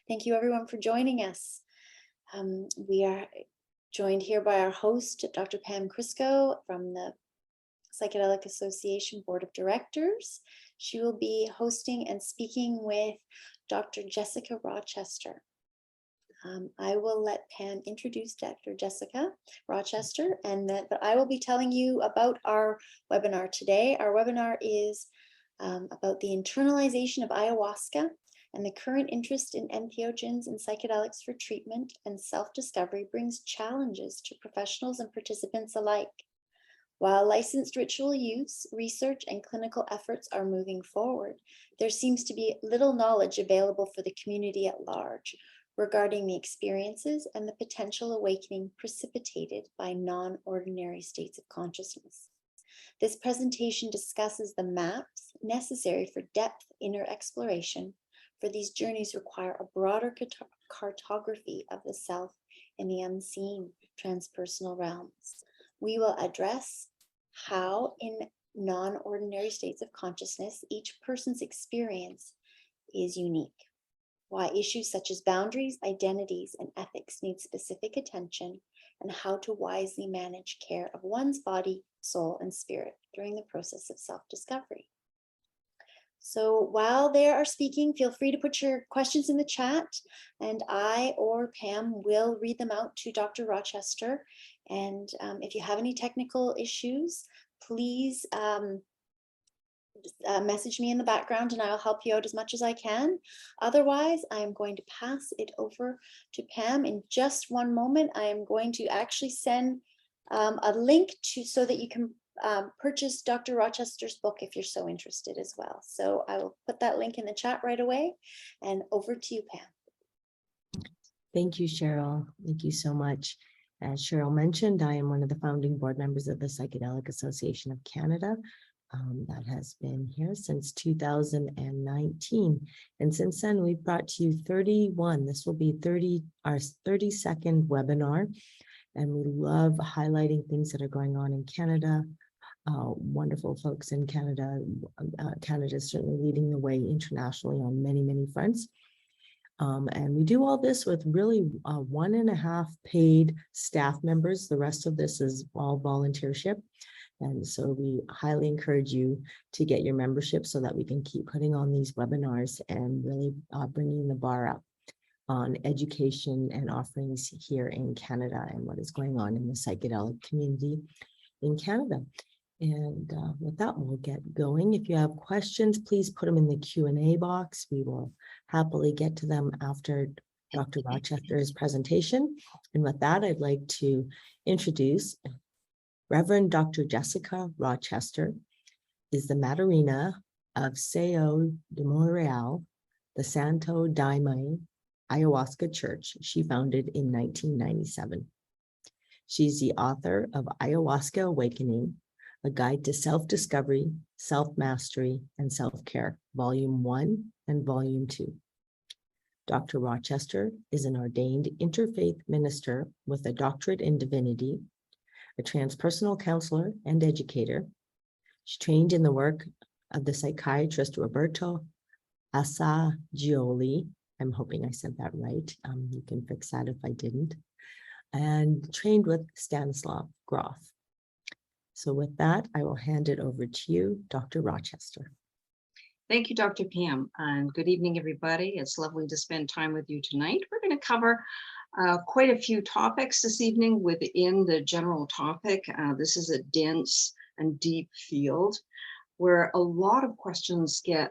Thank you everyone for joining us. We are joined here by our host, Dr. Pam Kryskow from the Psychedelic Association Board of Directors. She will be hosting and speaking with Dr. Jessica Rochester. I will let Pam introduce Dr. Jessica Rochester, but I will be telling you about our webinar today. Our webinar is about the internalization of ayahuasca and the current interest in entheogens and psychedelics for treatment and self-discovery brings challenges to professionals and participants alike. While licensed ritual use, research, and clinical efforts are moving forward, there seems to be little knowledge available for the community at large regarding the experiences and the potential awakening precipitated by non-ordinary states of consciousness. This presentation discusses the maps necessary for depth inner exploration, for these journeys require a broader cartography of the self in the unseen transpersonal realms. We will address how in non-ordinary states of consciousness, each person's experience is unique, why issues such as boundaries, identities, and ethics need specific attention, and how to wisely manage care of one's body, soul, and spirit during the process of self-discovery. So while they are speaking, feel free to put your questions in the chat, and I or Pam will read them out to Dr. Rochester. And if you have any technical issues, please message me in the background and I'll help you out as much as I can. Otherwise, I'm going to pass it over to Pam in just one moment. I am going to actually send a link so that you can purchase Dr. Rochester's book if you're so interested as well. So I will put that link in the chat right away, and over to you, Pam. Thank you, Cheryl. Thank you so much. As Cheryl mentioned, I am one of the founding board members of the Psychedelic Association of Canada. That has been here since 2019. And since then, we've brought to you 31. This will be our 32nd webinar. And we love highlighting things that are going on in Canada. Wonderful folks in Canada. Canada is certainly leading the way internationally on many, many fronts. And we do all this with really 1.5 paid staff members. The rest of this is all volunteership. And so we highly encourage you to get your membership so that we can keep putting on these webinars and really bringing the bar up on education and offerings here in Canada and what is going on in the psychedelic community in Canada. And with that, we'll get going. If you have questions, please put them in the Q&A box. We will happily get to them after Dr. Rochester's presentation. And with that, I'd like to introduce Reverend Dr. Jessica Rochester is the Madrina of Sao de Montreal, the Santo Daime Ayahuasca Church she founded in 1997. She's the author of Ayahuasca Awakening, A Guide to Self-Discovery, Self-Mastery, and Self-Care, Volume 1 and Volume 2. Dr. Rochester is an ordained interfaith minister with a doctorate in divinity, a transpersonal counselor and educator. She trained in the work of the psychiatrist Roberto Assagioli. I'm hoping I said that right. You can fix that if I didn't. And trained with Stanislav Grof. So with that, I will hand it over to you, Dr. Rochester. Thank you, Dr. Pam, and good evening, everybody. It's lovely to spend time with you tonight. We're going to cover quite a few topics this evening within the general topic. This is a dense and deep field where a lot of questions get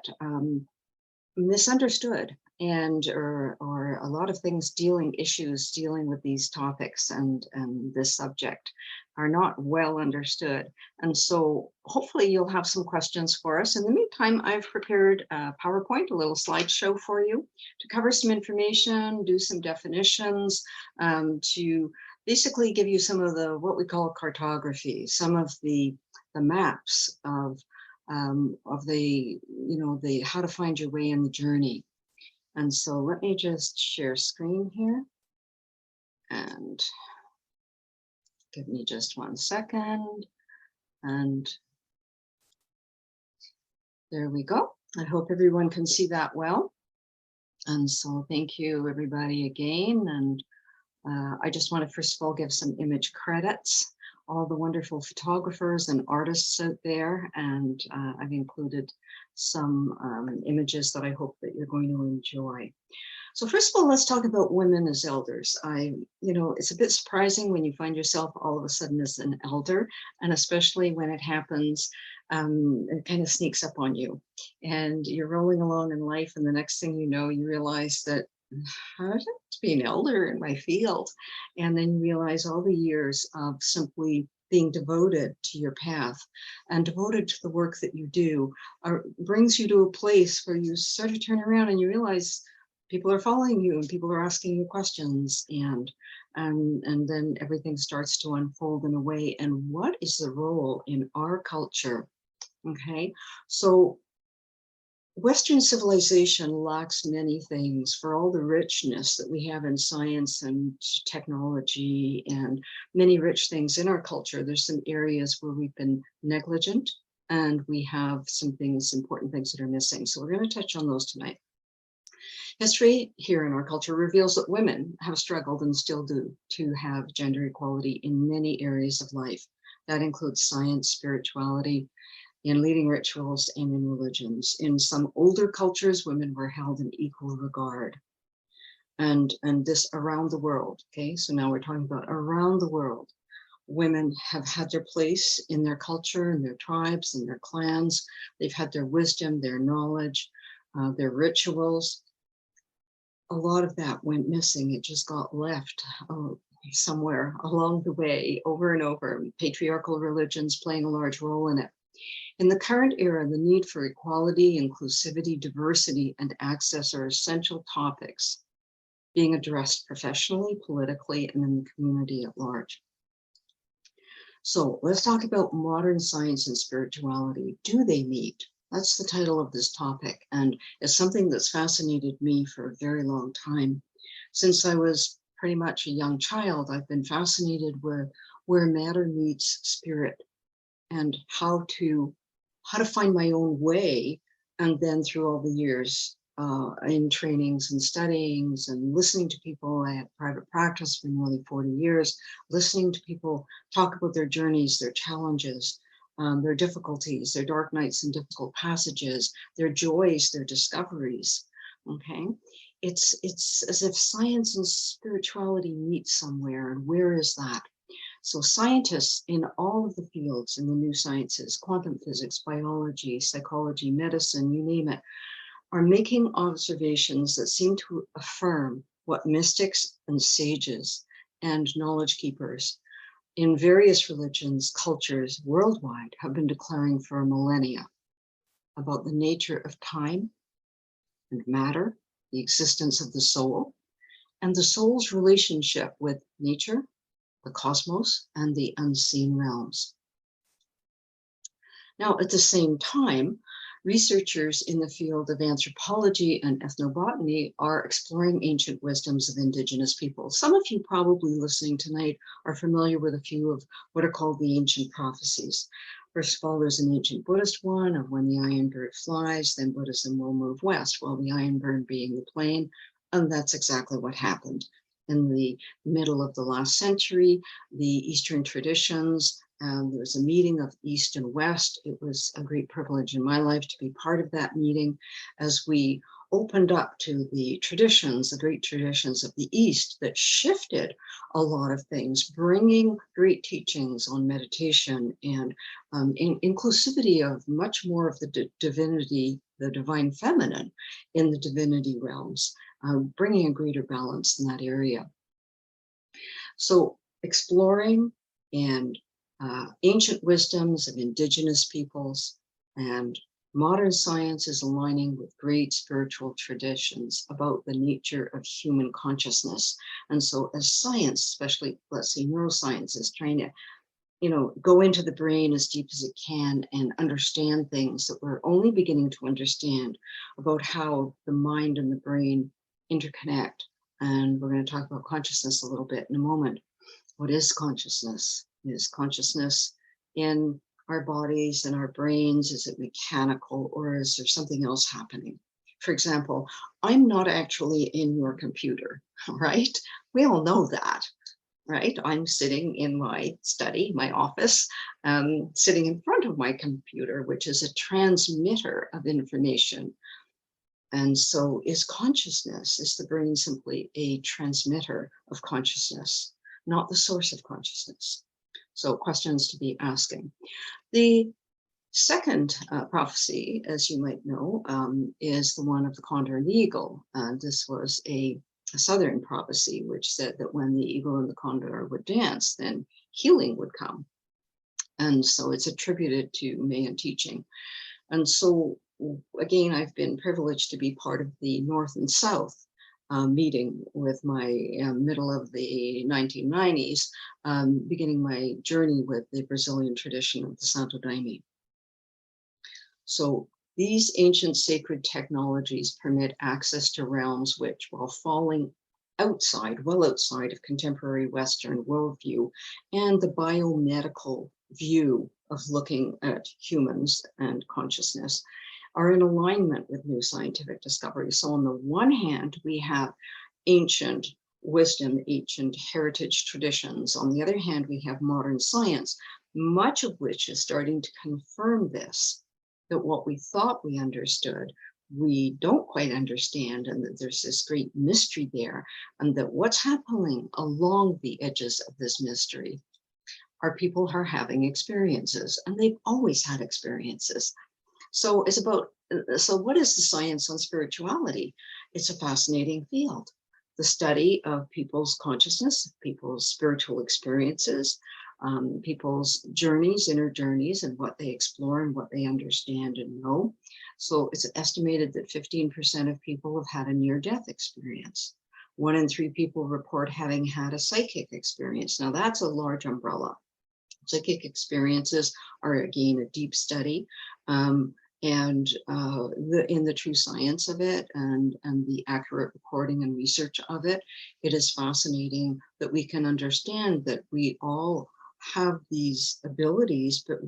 misunderstood or a lot of issues dealing with these topics and this subject are not well understood. And so hopefully you'll have some questions for us. In the meantime, I've prepared a PowerPoint, a little slideshow for you to cover some information, do some definitions, to basically give you some of what we call cartography, some of the maps of the how to find your way in the journey. And so let me just share screen here and give me just 1 second. And there we go. I hope everyone can see that well. And so thank you everybody again. And I just want to first of all give some image credits, all the wonderful photographers and artists out there. And I've included some images that I hope that you're going to enjoy. So first of all, let's talk about women as elders. It's a bit surprising when you find yourself all of a sudden as an elder, and especially when it happens, it kind of sneaks up on you and you're rolling along in life. And the next thing you know, you realize that how did I to be an elder in my field? And then you realize all the years of simply being devoted to your path and devoted to the work that you do brings you to a place where you sort of turn around and you realize people are following you and people are asking you questions, and then everything starts to unfold in a way. And what is the role in our culture? Okay, so Western civilization lacks many things for all the richness that we have in science and technology and many rich things in our culture. There's some areas where we've been negligent and we have some things, important things that are missing. So we're going to touch on those tonight. History here in our culture reveals that women have struggled and still do to have gender equality in many areas of life. That includes science, spirituality, in leading rituals, and in religions. In some older cultures, women were held in equal regard. And this around the world, okay? So now we're talking about around the world. Women have had their place in their culture, in their tribes, in their clans. They've had their wisdom, their knowledge, their rituals. A lot of that went missing. It just got left somewhere along the way, over and over. Patriarchal religions playing a large role in it. In the current era, the need for equality, inclusivity, diversity, and access are essential topics being addressed professionally, politically, and in the community at large. So let's talk about modern science and spirituality. Do they meet? That's the title of this topic, and it's something that's fascinated me for a very long time. Since I was pretty much a young child, I've been fascinated where matter meets spirit and how to find my own way. And then through all the years in trainings and studyings and listening to people, I had private practice for nearly 40 years, listening to people talk about their journeys, their challenges, their difficulties, their dark nights and difficult passages, their joys, their discoveries. Okay, it's as if science and spirituality meet somewhere, and where is that? So scientists in all of the fields in the new sciences, quantum physics, biology, psychology, medicine, you name it, are making observations that seem to affirm what mystics and sages and knowledge keepers in various religions, cultures worldwide have been declaring for millennia about the nature of time and matter, the existence of the soul, and the soul's relationship with nature, the cosmos, and the unseen realms. Now, at the same time, researchers in the field of anthropology and ethnobotany are exploring ancient wisdoms of Indigenous peoples. Some of you probably listening tonight are familiar with a few of what are called the ancient prophecies. First of all, there's an ancient Buddhist one of when the iron bird flies, then Buddhism will move west, well, the iron bird being the plane, and that's exactly what happened. In the middle of the last century, the Eastern traditions, there was a meeting of East and West. It was a great privilege in my life to be part of that meeting as we opened up to the traditions, the great traditions of the East that shifted a lot of things, bringing great teachings on meditation and inclusivity of much more of the divinity, the divine feminine in the divinity realms, bringing a greater balance in that area. So exploring and ancient wisdoms of Indigenous peoples and modern science is aligning with great spiritual traditions about the nature of human consciousness. And so as science, especially, let's say neuroscience, is trying to go into the brain as deep as it can and understand things that we're only beginning to understand about how the mind and the brain interconnect. And we're going to talk about consciousness a little bit in a moment. What is consciousness? Is consciousness in our bodies and our brains? Is it mechanical, or is there something else happening? For example, I'm not actually in your computer, right? We all know that, right? I'm sitting in my study, my office, sitting in front of my computer, which is a transmitter of information. And so is consciousness, is the brain simply a transmitter of consciousness, not the source of consciousness? So questions to be asking. The second prophecy, as you might know, is the one of the condor and the eagle. This was a southern prophecy, which said that when the eagle and the condor would dance, then healing would come. And so it's attributed to Mayan teaching. And so, again, I've been privileged to be part of the North and South meeting with my middle of the 1990s, beginning my journey with the Brazilian tradition of the Santo Daime. So these ancient sacred technologies permit access to realms which, while falling outside, well outside of contemporary Western worldview and the biomedical view of looking at humans and consciousness, are in alignment with new scientific discovery. So on the one hand, we have ancient wisdom, ancient heritage traditions. On the other hand, we have modern science, much of which is starting to confirm this, that what we thought we understood, we don't quite understand, and that there's this great mystery there, and that what's happening along the edges of this mystery are people are having experiences, and they've always had experiences. So it's about, so what is the science on spirituality? It's a fascinating field. The study of people's consciousness, people's spiritual experiences, people's journeys, inner journeys, and what they explore and what they understand and know. So it's estimated that 15% of people have had a near-death experience. 1 in 3 people report having had a psychic experience. Now that's a large umbrella. Psychic experiences are, again, a deep study. In the true science of it and the accurate recording and research of it, it is fascinating that we can understand that we all have these abilities, but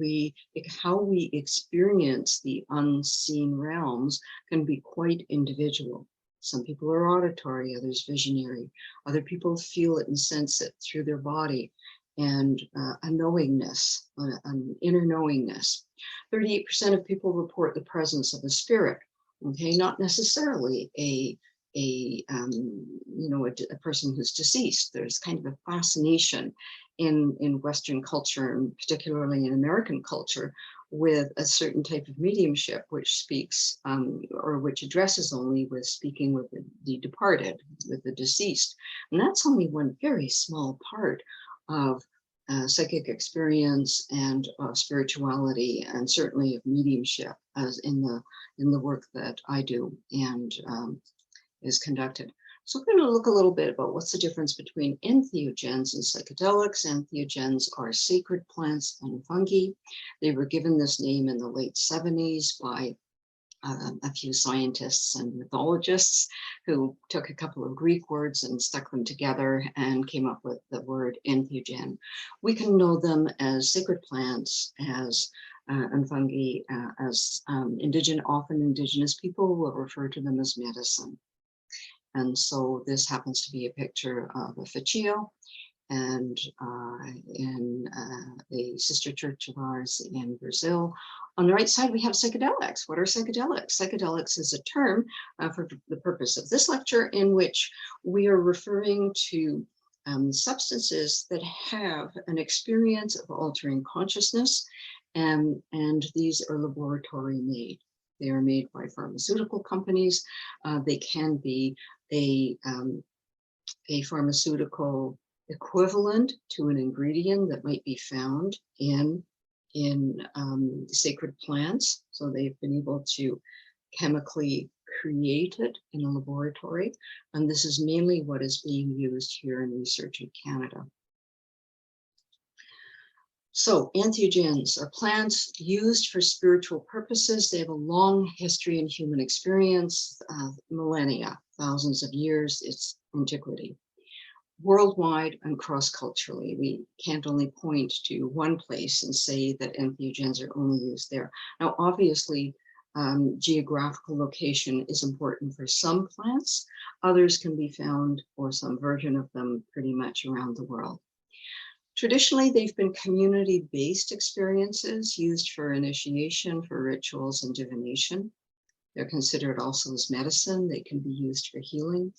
how we experience the unseen realms can be quite individual. Some people are auditory, others visionary. Other people feel it and sense it through their body, and a knowingness, an inner knowingness. 38% of people report the presence of a spirit. Okay, not necessarily a person who's deceased. There's kind of a fascination in Western culture, and particularly in American culture, with a certain type of mediumship which speaks or which addresses only with speaking with the departed, with the deceased. And that's only one very small part of psychic experience and spirituality, and certainly of mediumship, as in the work that I do and is conducted. So we're going to look a little bit about what's the difference between entheogens and psychedelics. Entheogens are sacred plants and fungi. They were given this name in the late 70s by a few scientists and mythologists who took a couple of Greek words and stuck them together and came up with the word entheogen. We can know them as sacred plants, as and fungi, as often indigenous people will refer to them as medicine. And so this happens to be a picture of a ficcio, and in a sister church of ours in Brazil. On the right side, we have psychedelics. What are psychedelics? Psychedelics is a term for the purpose of this lecture, in which we are referring to substances that have an experience of altering consciousness, and these are laboratory made. They are made by pharmaceutical companies. They can be a pharmaceutical equivalent to an ingredient that might be found in sacred plants. So they've been able to chemically create it in a laboratory. And this is mainly what is being used here in research in Canada. So entheogens are plants used for spiritual purposes. They have a long history in human experience, millennia, thousands of years, its antiquity. Worldwide and cross-culturally, we can't only point to one place and say that entheogens are only used there. Now, obviously, geographical location is important for some plants. Others can be found, or some version of them, pretty much around the world. Traditionally, they've been community-based experiences used for initiation, for rituals and divination. They're considered also as medicine. They can be used for healing.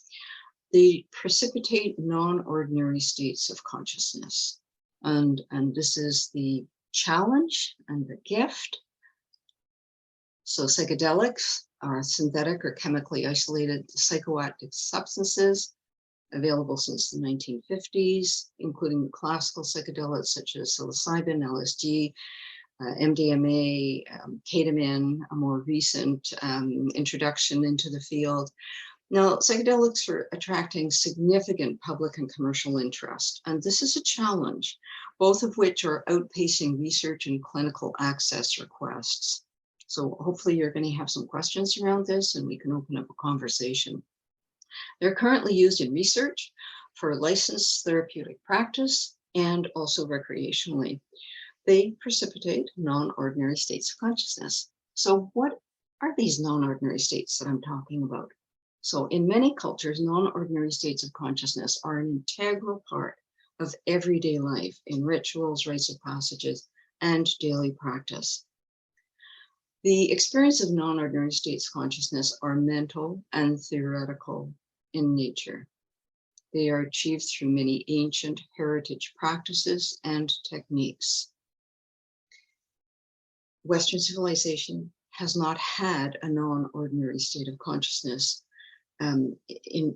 They precipitate non-ordinary states of consciousness. And this is the challenge and the gift. So psychedelics are synthetic or chemically isolated psychoactive substances available since the 1950s, including classical psychedelics such as psilocybin, LSD, MDMA, ketamine, a more recent introduction into the field. Now, psychedelics are attracting significant public and commercial interest, and this is a challenge, both of which are outpacing research and clinical access requests. So hopefully you're going to have some questions around this and we can open up a conversation. They're currently used in research for licensed therapeutic practice and also recreationally. They precipitate non-ordinary states of consciousness. So what are these non-ordinary states that I'm talking about? So in many cultures, non-ordinary states of consciousness are an integral part of everyday life in rituals, rites of passages, and daily practice. The experience of non-ordinary states of consciousness are mental and theoretical in nature. They are achieved through many ancient heritage practices and techniques. Western civilization has not had a non-ordinary state of consciousness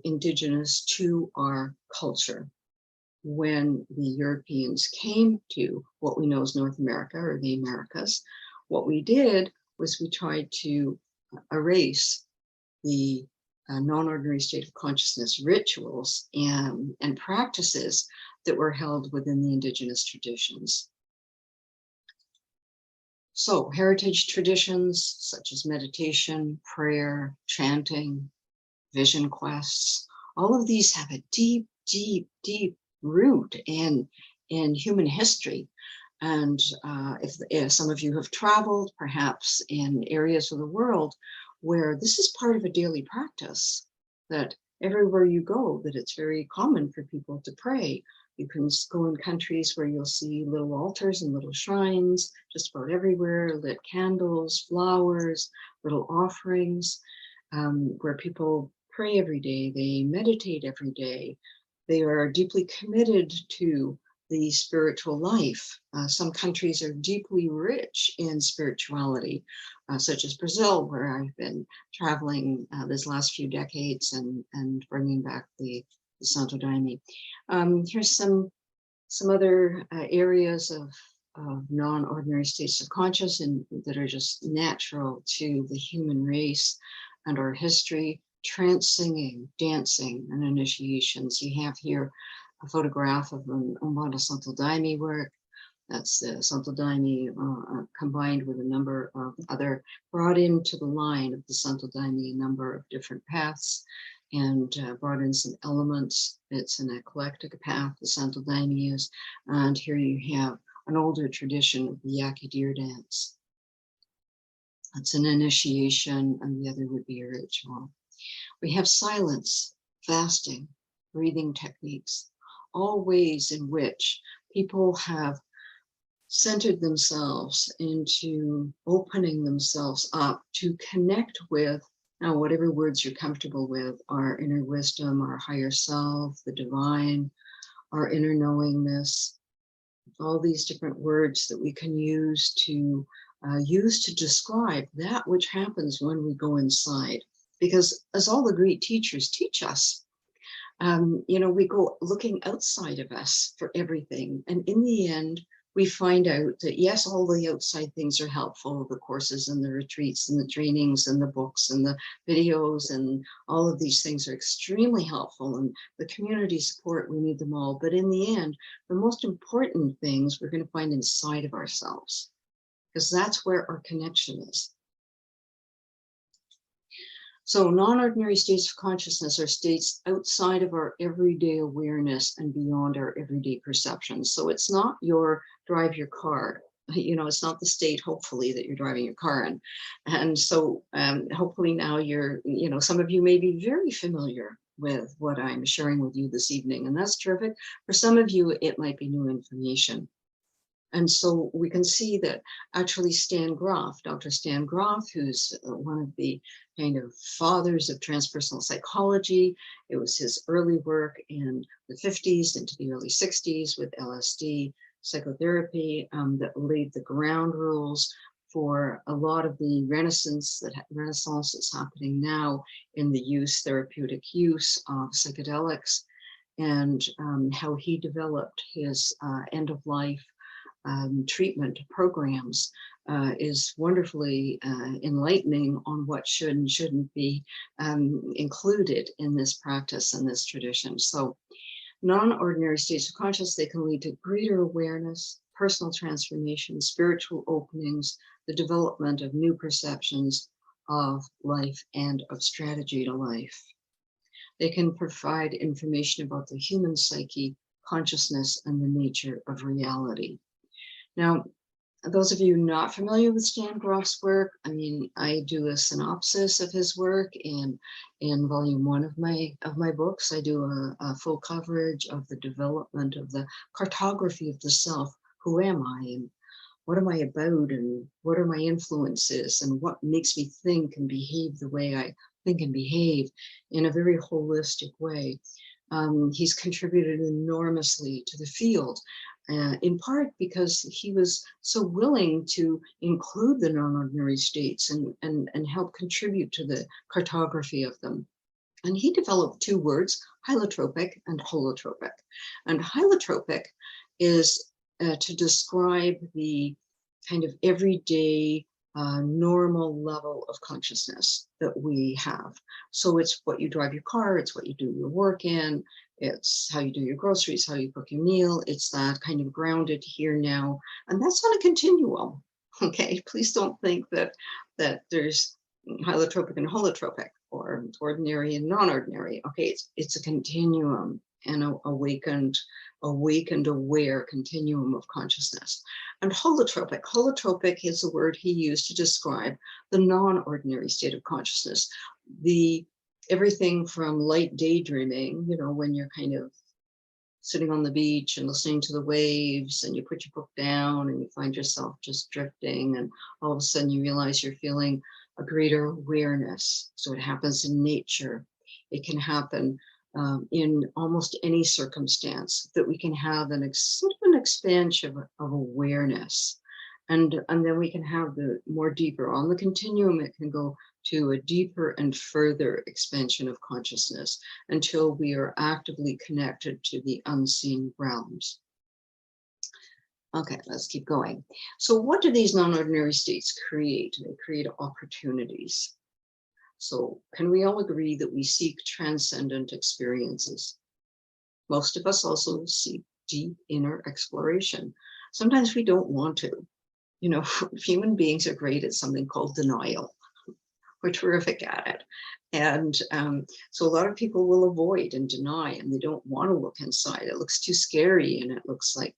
indigenous to our culture. When the Europeans came to what we know as North America or the Americas, what we did was we tried to erase the non-ordinary state of consciousness rituals and practices that were held within the indigenous traditions. So heritage traditions such as meditation, prayer, chanting, vision quests, all of these have a deep, deep, deep root in human history. And if some of you have traveled, perhaps in areas of the world where this is part of a daily practice, that everywhere you go, that it's very common for people to pray. You can go in countries where you'll see little altars and little shrines just about everywhere, lit candles, flowers, little offerings, where people pray every day, they meditate every day. They are deeply committed to the spiritual life. Some countries are deeply rich in spirituality, such as Brazil, where I've been traveling these last few decades and bringing back the Santo Daime. Here's some other areas of non-ordinary states of consciousness that are just natural to the human race and our history. Trance singing, dancing, and initiations. You have here a photograph of an Umbanda Santo Daime work. That's the Santo Daime combined with a number of other, brought into the line of the Santo Daime a number of different paths and brought in some elements. It's an eclectic path, the Santo Daime is. And here you have an older tradition of the Yaqui deer dance. That's an initiation, and the other would be a ritual. We have silence, fasting, breathing techniques, all ways in which people have centered themselves into opening themselves up to connect with, now whatever words you're comfortable with, our inner wisdom, our higher self, the divine, our inner knowingness, all these different words that we can use to describe that which happens when we go inside. Because as all the great teachers teach us, we go looking outside of us for everything. And in the end, we find out that yes, all the outside things are helpful, the courses and the retreats and the trainings and the books and the videos and all of these things are extremely helpful, and the community support, we need them all. But in the end, the most important things we're going to find inside of ourselves, because that's where our connection is. So non-ordinary states of consciousness are states outside of our everyday awareness and beyond our everyday perceptions. So it's not your drive your car it's not the state, hopefully, that you're driving your car in. And so hopefully now some of you may be very familiar with what I'm sharing with you this evening, and that's terrific. For some of you, it might be new information. And so we can see that actually Dr. Stan Grof, who's one of the kind of fathers of transpersonal psychology, it was his early work in the 50s into the early 60s with LSD psychotherapy that laid the ground rules for a lot of the renaissance that's happening now in the therapeutic use of psychedelics, and how he developed his end-of-life treatment programs is wonderfully enlightening on what should and shouldn't be included in this practice and this tradition. So non-ordinary states of consciousness, they can lead to greater awareness, personal transformation, spiritual openings, the development of new perceptions of life and of strategy to life. They can provide information about the human psyche, consciousness, and the nature of reality. Now, those of you not familiar with Stan Grof's work, I do a synopsis of his work in volume 1 of my books. I do a full coverage of the development of the cartography of the self. Who am I, and what am I about, and what are my influences, and what makes me think and behave the way I think and behave in a very holistic way. He's contributed enormously to the field. In part because he was so willing to include the non-ordinary states and help contribute to the cartography of them. And he developed 2 words, holotropic and holotropic. And holotropic is to describe the kind of everyday normal level of consciousness that we have. So it's what you drive your car, it's what you do your work in, it's how you do your groceries, how you cook your meal. It's that kind of grounded here now. And that's on a continuum. Okay, please don't think that there's holotropic and holotropic, or ordinary and non-ordinary. Okay, it's a continuum, and an awakened, aware continuum of consciousness. And holotropic is the word he used to describe the non-ordinary state of consciousness. Everything from light daydreaming, when you're kind of sitting on the beach and listening to the waves, and you put your book down and you find yourself just drifting, and all of a sudden you realize you're feeling a greater awareness. So it happens in nature. It can happen in almost any circumstance, that we can have sort of an expansion of awareness. And then we can have the more deeper on the continuum. It can go to a deeper and further expansion of consciousness until we are actively connected to the unseen realms. Okay, let's keep going. So what do these non-ordinary states create? They create opportunities. So can we all agree that we seek transcendent experiences? Most of us also seek deep inner exploration. Sometimes we don't want to. Human beings are great at something called denial. We're terrific at it. And so a lot of people will avoid and deny, and they don't want to look inside. It looks too scary, and it looks like,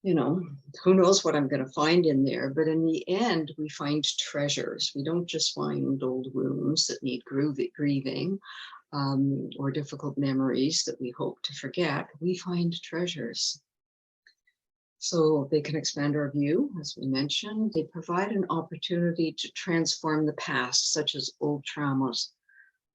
who knows what I'm going to find in there. But in the end, we find treasures. We don't just find old wounds that need grieving or difficult memories that we hope to forget. We find treasures. So they can expand our view, as we mentioned. They provide an opportunity to transform the past, such as old traumas.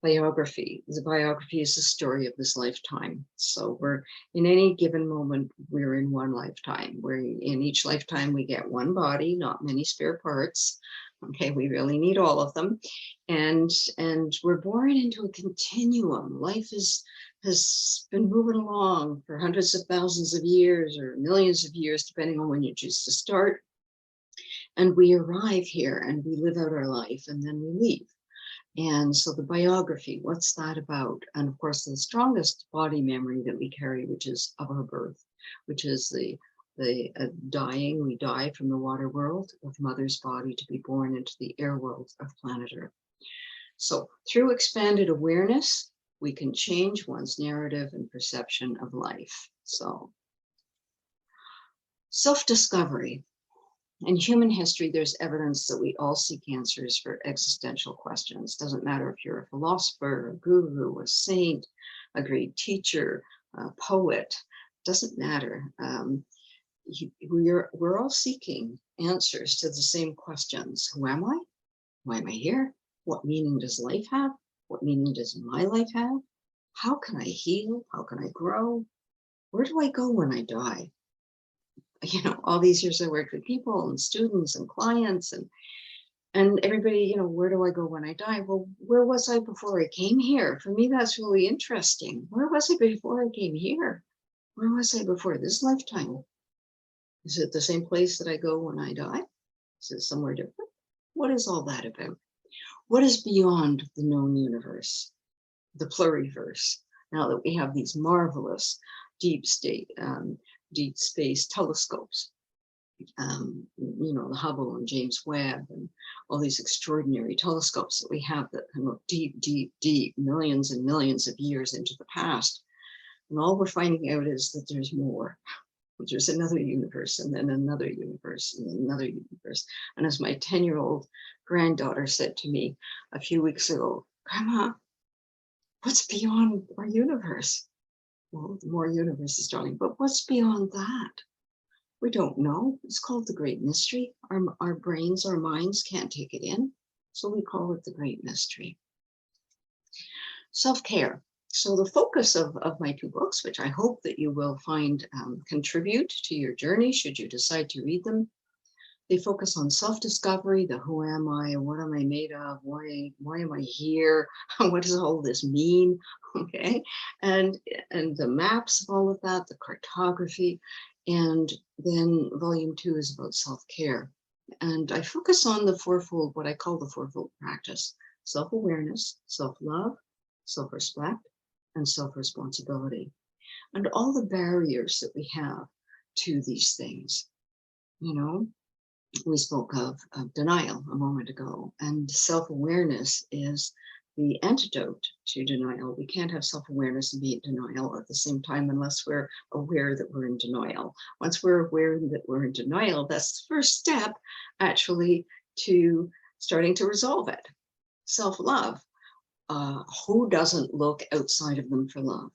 Biography. The biography is the story of this lifetime. So we're in any given moment, we're in one lifetime. In each lifetime, we get one body, not many spare parts. Okay, we really need all of them. And we're born into a continuum. Life has been moving along for hundreds of thousands of years or millions of years, depending on when you choose to start. And we arrive here and we live out our life, and then we leave. And so the biography, what's that about? And of course, the strongest body memory that we carry, which is of our birth, which is the dying. We die from the water world of mother's body to be born into the air world of planet Earth. So through expanded awareness, we can change one's narrative and perception of life. So self-discovery. In human history, there's evidence that we all seek answers for existential questions. Doesn't matter if you're a philosopher, a guru, a saint, a great teacher, a poet, doesn't matter. We're all seeking answers to the same questions. Who am I? Why am I here? What meaning does life have? What meaning does my life have? How can I heal? How can I grow? Where do I go when I die? You know, all these years I worked with people and students and clients and everybody, you know, where do I go when I die? Well, where was I before I came here? For me, that's really interesting. Where was I before I came here? Where was I before this lifetime? Is it the same place that I go when I die? Is it somewhere different? What is all that about? What is beyond the known universe, the pluriverse? Now that we have these marvelous deep space telescopes, you know, the Hubble and James Webb and all these extraordinary telescopes that we have that can look deep, deep, deep, millions and millions of years into the past. And all we're finding out is that there's more. There's another universe and then another universe and another universe. And as my 10-year-old granddaughter said to me a few weeks ago, Grandma, what's beyond our universe? Well, the more universes, darling, but what's beyond that? We don't know. It's called the great mystery. Our brains, our minds can't take it in. So we call it the great mystery. Self-care. So the focus of my 2 books, which I hope that you will find contribute to your journey should you decide to read them, they focus on self-discovery, the who am I, what am I made of, why am I here, what does all this mean, okay? And the maps of all of that, the cartography, and then volume 2 is about self-care. And I focus on the fourfold, what I call the fourfold practice: self-awareness, self-love, self-respect, and self-responsibility, and all the barriers that we have to these things. You know, we spoke of denial a moment ago, and self-awareness is the antidote to denial. We can't have self-awareness and be in denial at the same time unless we're aware that we're in denial. Once we're aware that we're in denial, that's the first step actually to starting to resolve it. Self-love. Who doesn't look outside of them for love?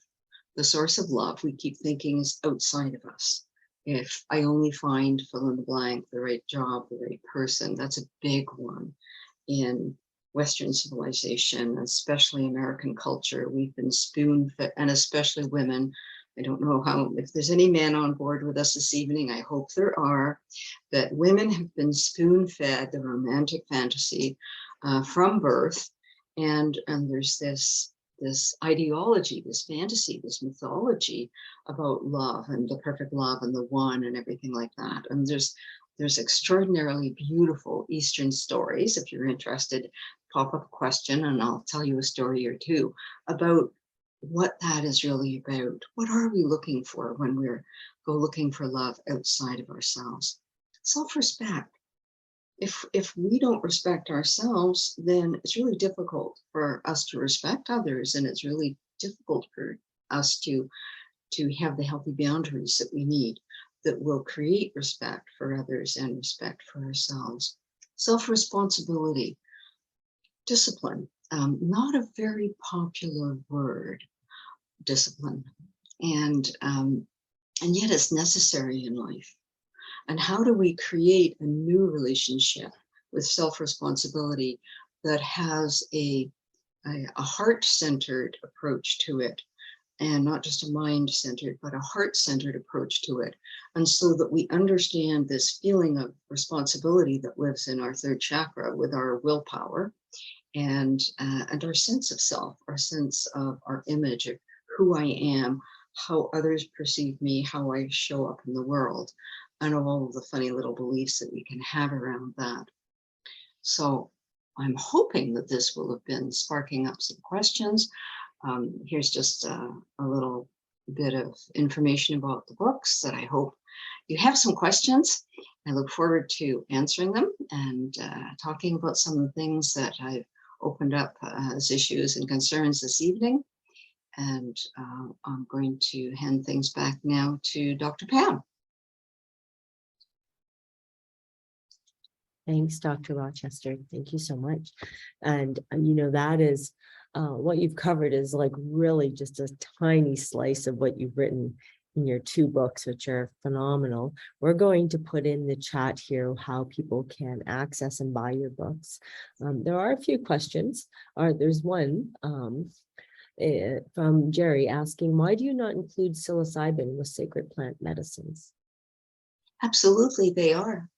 The source of love we keep thinking is outside of us. If I only find fill in the blank, the right job, the right person, that's a big one in Western civilization, especially American culture. We've been spoon-fed, and especially women. I don't know if there's any men on board with us this evening. I hope there are. That women have been spoon-fed the romantic fantasy from birth. And there's this ideology, this fantasy, this mythology about love and the perfect love and the one and everything like that. And there's extraordinarily beautiful Eastern stories. If you're interested, pop up a question and I'll tell you a story or two about what that is really about. What are we looking for when we're looking for love outside of ourselves? Self-respect. If we don't respect ourselves, then it's really difficult for us to respect others, and it's really difficult for us to have the healthy boundaries that we need that will create respect for others and respect for ourselves. Self-responsibility, discipline, not a very popular word, discipline, and yet it's necessary in life. And how do we create a new relationship with self-responsibility that has a heart-centered approach to it, and not just a mind-centered, but a heart-centered approach to it. And so that we understand this feeling of responsibility that lives in our 3rd chakra with our willpower and our sense of self, our sense of our image of who I am, how others perceive me, how I show up in the world, and all of the funny little beliefs that we can have around that. So I'm hoping that this will have been sparking up some questions. Here's just a little bit of information about the books that I hope you have some questions. I look forward to answering them and talking about some of the things that I've opened up as issues and concerns this evening. And I'm going to hand things back now to Dr. Pam. Thanks, Dr. Rochester. Thank you so much. And that is what you've covered is like really just a tiny slice of what you've written in your 2 books, which are phenomenal. We're going to put in the chat here how people can access and buy your books. There are a few questions. There's one from Jerry asking, why do you not include psilocybin with sacred plant medicines? Absolutely, they are.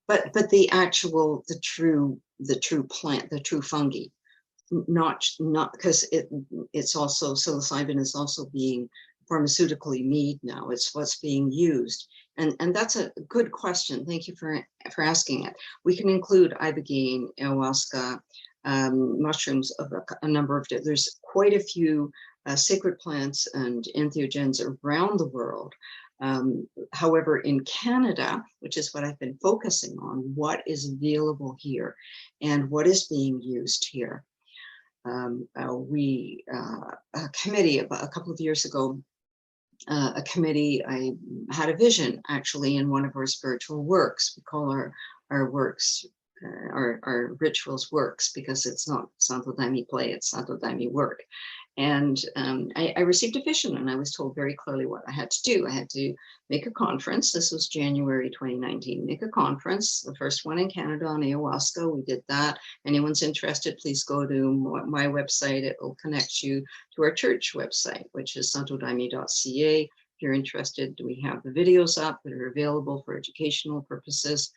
But the true plant, the true fungi, not because it's also, psilocybin is also being pharmaceutically made now. It's what's being used. And that's a good question. Thank you for asking it. We can include ibogaine, ayahuasca, mushrooms of a number of, there's quite a few sacred plants and entheogens around the world. However, in Canada, which is what I've been focusing on, what is available here and what is being used here. A committee a couple of years ago, I had a vision actually in one of our spiritual works. We call our works, our rituals works, because it's not Santo Daime play, it's Santo Daime work. And I received a vision, and I was told very clearly what I had to do. I had to make a conference. This was January 2019. Make a conference, the first one in Canada on ayahuasca. We did that. Anyone's interested, please go to my website. It will connect you to our church website, which is santodaime.ca. If you're interested, we have the videos up that are available for educational purposes.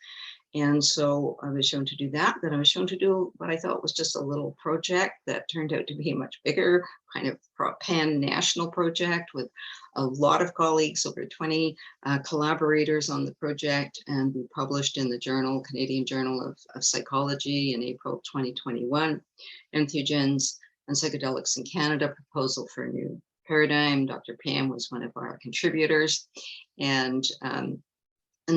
And so I was shown to do that. Then I was shown to do what I thought was just a little project that turned out to be a much bigger, kind of pan-national project with a lot of colleagues, over 20 collaborators on the project. And we published in the journal, Canadian Journal of Psychology in April 2021, Entheogens and Psychedelics in Canada, Proposal for a New Paradigm. Dr. Pam was one of our contributors. And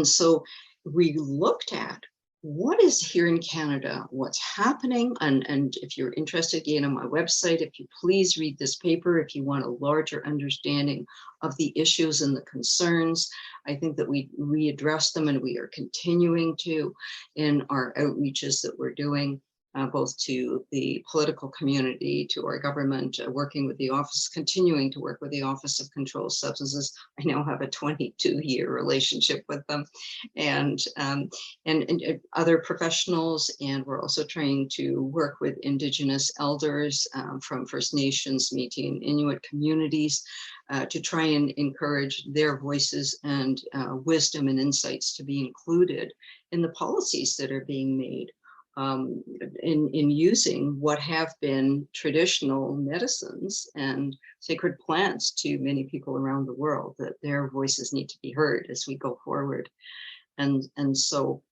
so we looked at what is here in Canada, what's happening. And if you're interested, again, on my website, if you please read this paper, if you want a larger understanding of the issues and the concerns, I think that we address them, and we are continuing to in our outreaches that we're doing. Both to the political community, to our government, working with the office, continuing to work with the Office of Controlled Substances. I now have a 22-year relationship with them, and other professionals. And we're also trying to work with Indigenous elders from First Nations, Métis and Inuit communities to try and encourage their voices and wisdom and insights to be included in the policies that are being made. In using what have been traditional medicines and sacred plants to many people around the world, that their voices need to be heard as we go forward. And so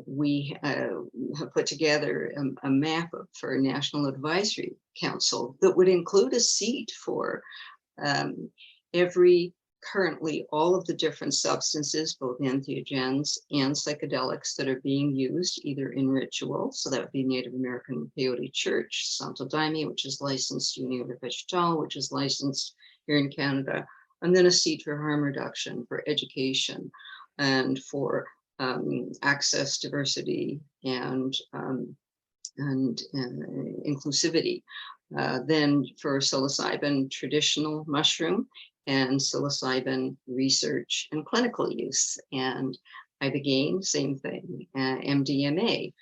we have put together a map for a National Advisory Council that would include a seat for currently all of the different substances, both entheogens and psychedelics, that are being used either in ritual. So that would be Native American Peyote Church, Santo Daime, which is licensed, Union Vegetal, which is licensed here in Canada, and then a seat for harm reduction, for education, and for access, diversity, and inclusivity. Then for psilocybin, traditional mushroom, and psilocybin research and clinical use, and ibogaine, same thing, MDMA,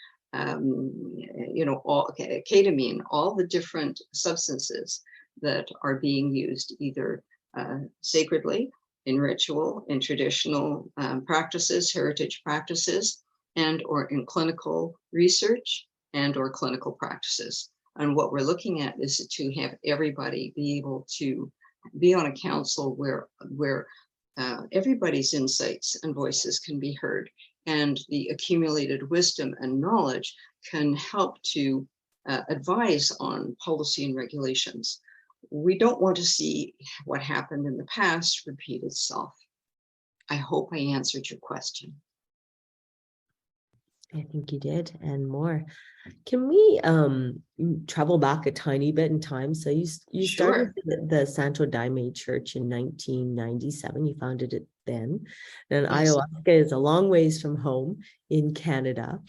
all ketamine, all the different substances that are being used either sacredly, in ritual, in traditional practices, heritage practices, and or in clinical research and or clinical practices. And what we're looking at is to have everybody be able to be on a council where everybody's insights and voices can be heard, and the accumulated wisdom and knowledge can help to advise on policy and regulations. We don't want to see what happened in the past repeat itself. I hope I answered your question. I think you did, and more. Can we travel back a tiny bit in time? So you started Sure. the Santo Daime Church in 1997. You founded it then. And Yes. ayahuasca is a long ways from home in Canada.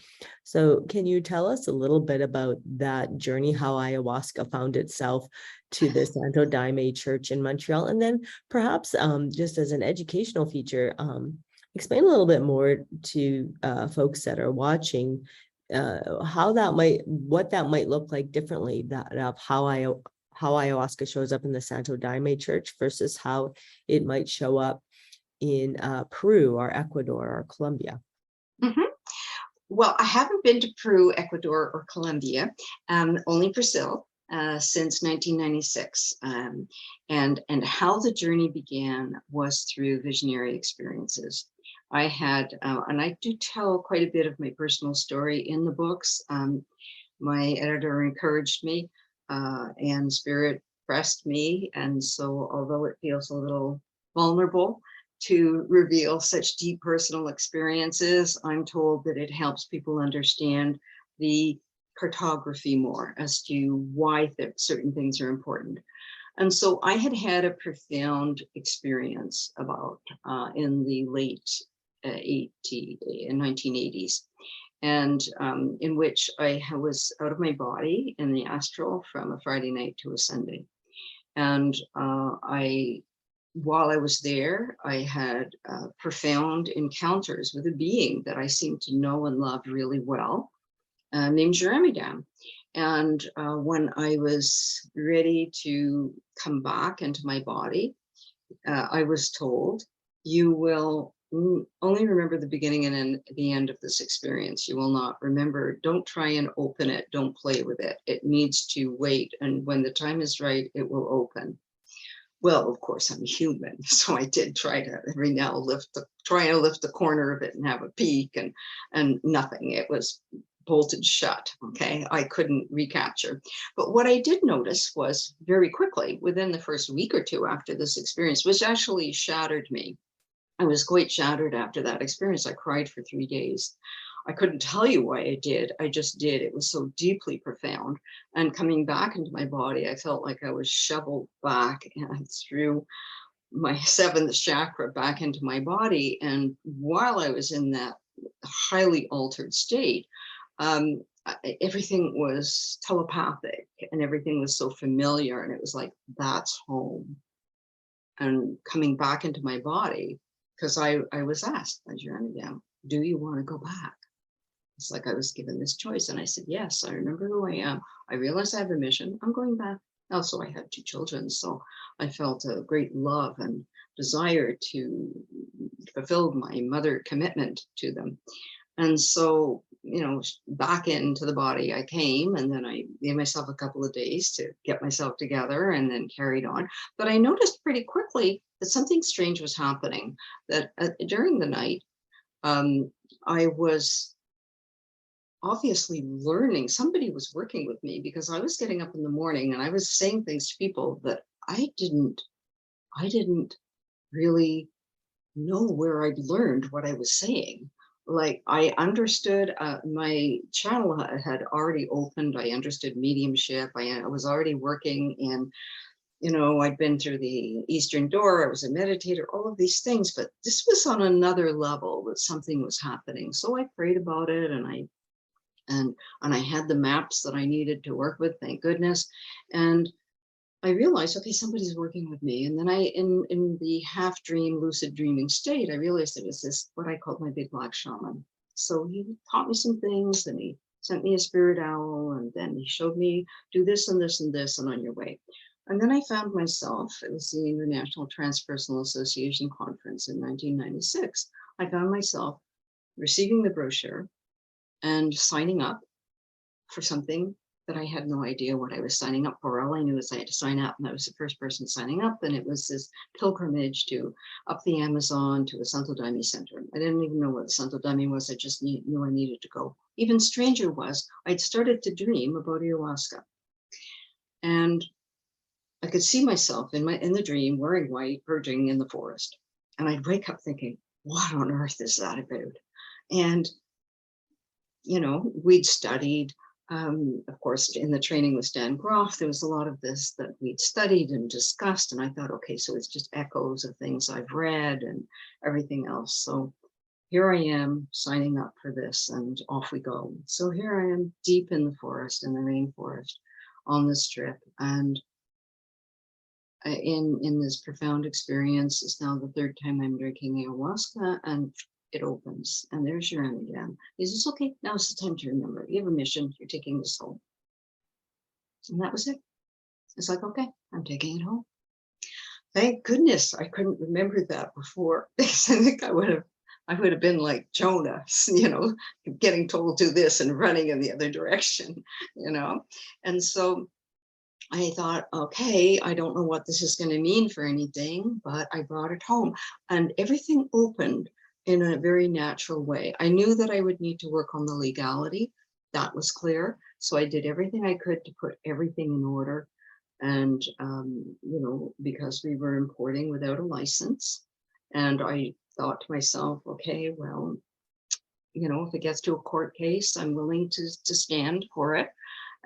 So can you tell us a little bit about that journey, how ayahuasca found itself to the Santo Daime Church in Montreal? And then perhaps just as an educational feature, explain a little bit more to folks that are watching what that might look like differently, that of how ayahuasca shows up in the Santo Daime Church versus how it might show up in Peru or Ecuador or Colombia. Mhm. Well, I haven't been to Peru, Ecuador, or Colombia, only Brazil since 1996. And how the journey began was through visionary experiences. I had, and I do tell quite a bit of my personal story in the books. My editor encouraged me, and Spirit pressed me. And so, although it feels a little vulnerable to reveal such deep personal experiences, I'm told that it helps people understand the cartography more as to why certain things are important. And so I had had a profound experience about in the late 1980s, and in which I was out of my body in the astral from a Friday night to a Sunday. And while I was there, I had profound encounters with a being that I seemed to know and love really well, named Jeremidam. And when I was ready to come back into my body, I was told, you will only remember the beginning and the end of this experience. You will not remember. Don't try and open it. Don't play with it. It needs to wait. And when the time is right, it will open. Well, of course, I'm human, so I did try to every now try to lift the corner of it and have a peek, and nothing. It was bolted shut. Okay, I couldn't recapture. But what I did notice was very quickly, within the first week or two after this experience, which actually shattered me. I was quite shattered after that experience. I cried for 3 days. I couldn't tell you why I did. I just did. It was so deeply profound. And coming back into my body, I felt like I was shoveled back and through my 7th chakra back into my body. And while I was in that highly altered state, everything was telepathic and everything was so familiar. And it was like, that's home. And coming back into my body, because I was asked by Jeremidam, do you want to go back? It's like I was given this choice. And I said, yes, I remember who I am. I realize I have a mission. I'm going back. Also, I had 2 children. So I felt a great love and desire to fulfill my mother commitment to them. And so, back into the body I came, and then I gave myself a couple of days to get myself together and then carried on. But I noticed pretty quickly that something strange was happening, that during the night, I was obviously learning. Somebody was working with me because I was getting up in the morning and I was saying things to people that I didn't really know where I'd learned what I was saying. Like I understood, my channel had already opened. I understood mediumship. I was already working in, I'd been through the Eastern Door. I was a meditator, all of these things, but this was on another level that something was happening. So I prayed about it, and I had the maps that I needed to work with, thank goodness. And I realized, okay, somebody's working with me. And then in the half dream, lucid dreaming state, I realized it was this, what I called my big black shaman. So he taught me some things, and he sent me a spirit owl, and then he showed me, do this and this and this, and on your way. And then I found myself, it was the International Transpersonal Association Conference in 1996. I found myself receiving the brochure and signing up for something that I had no idea what I was signing up for. All I knew is I had to sign up, and I was the first person signing up. And it was this pilgrimage to up the Amazon to the Santo Daime Center. I didn't even know what the Santo Daime was. I just knew I needed to go. Even stranger was, I'd started to dream about ayahuasca. And I could see myself in the dream wearing white, purging in the forest. And I'd wake up thinking, what on earth is that about? And, we'd studied Of course, in the training with Stan Groff, there was a lot of this that we'd studied and discussed. And I thought, okay, so it's just echoes of things I've read and everything else. So here I am signing up for this, and off we go. So here I am deep in the forest, in the rainforest, on this trip. And in this profound experience, it's now the third time I'm drinking ayahuasca, and it opens, and there's Sharon again. He says, okay, now it's the time to remember. You have a mission, you're taking this home. And that was it. It's like, okay, I'm taking it home. Thank goodness I couldn't remember that before, because I think I would have been like Jonah, getting told to do this and running in the other direction, And so I thought, okay, I don't know what this is going to mean for anything, but I brought it home, and everything opened in a very natural way. I knew that I would need to work on the legality. That was clear. So I did everything I could to put everything in order. And, because we were importing without a license. And I thought to myself, okay, well, if it gets to a court case, I'm willing to stand for it.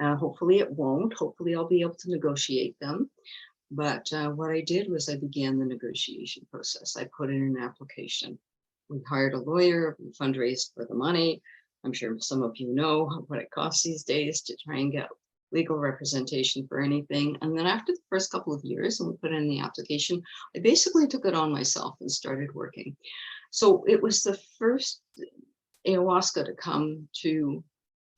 Hopefully it won't. Hopefully I'll be able to negotiate them. But what I did was I began the negotiation process. I put in an application. We hired a lawyer, we fundraised for the money. I'm sure some of you know what it costs these days to try and get legal representation for anything. And then after the first couple of years, and we put in the application, I basically took it on myself and started working. So it was the first ayahuasca to come to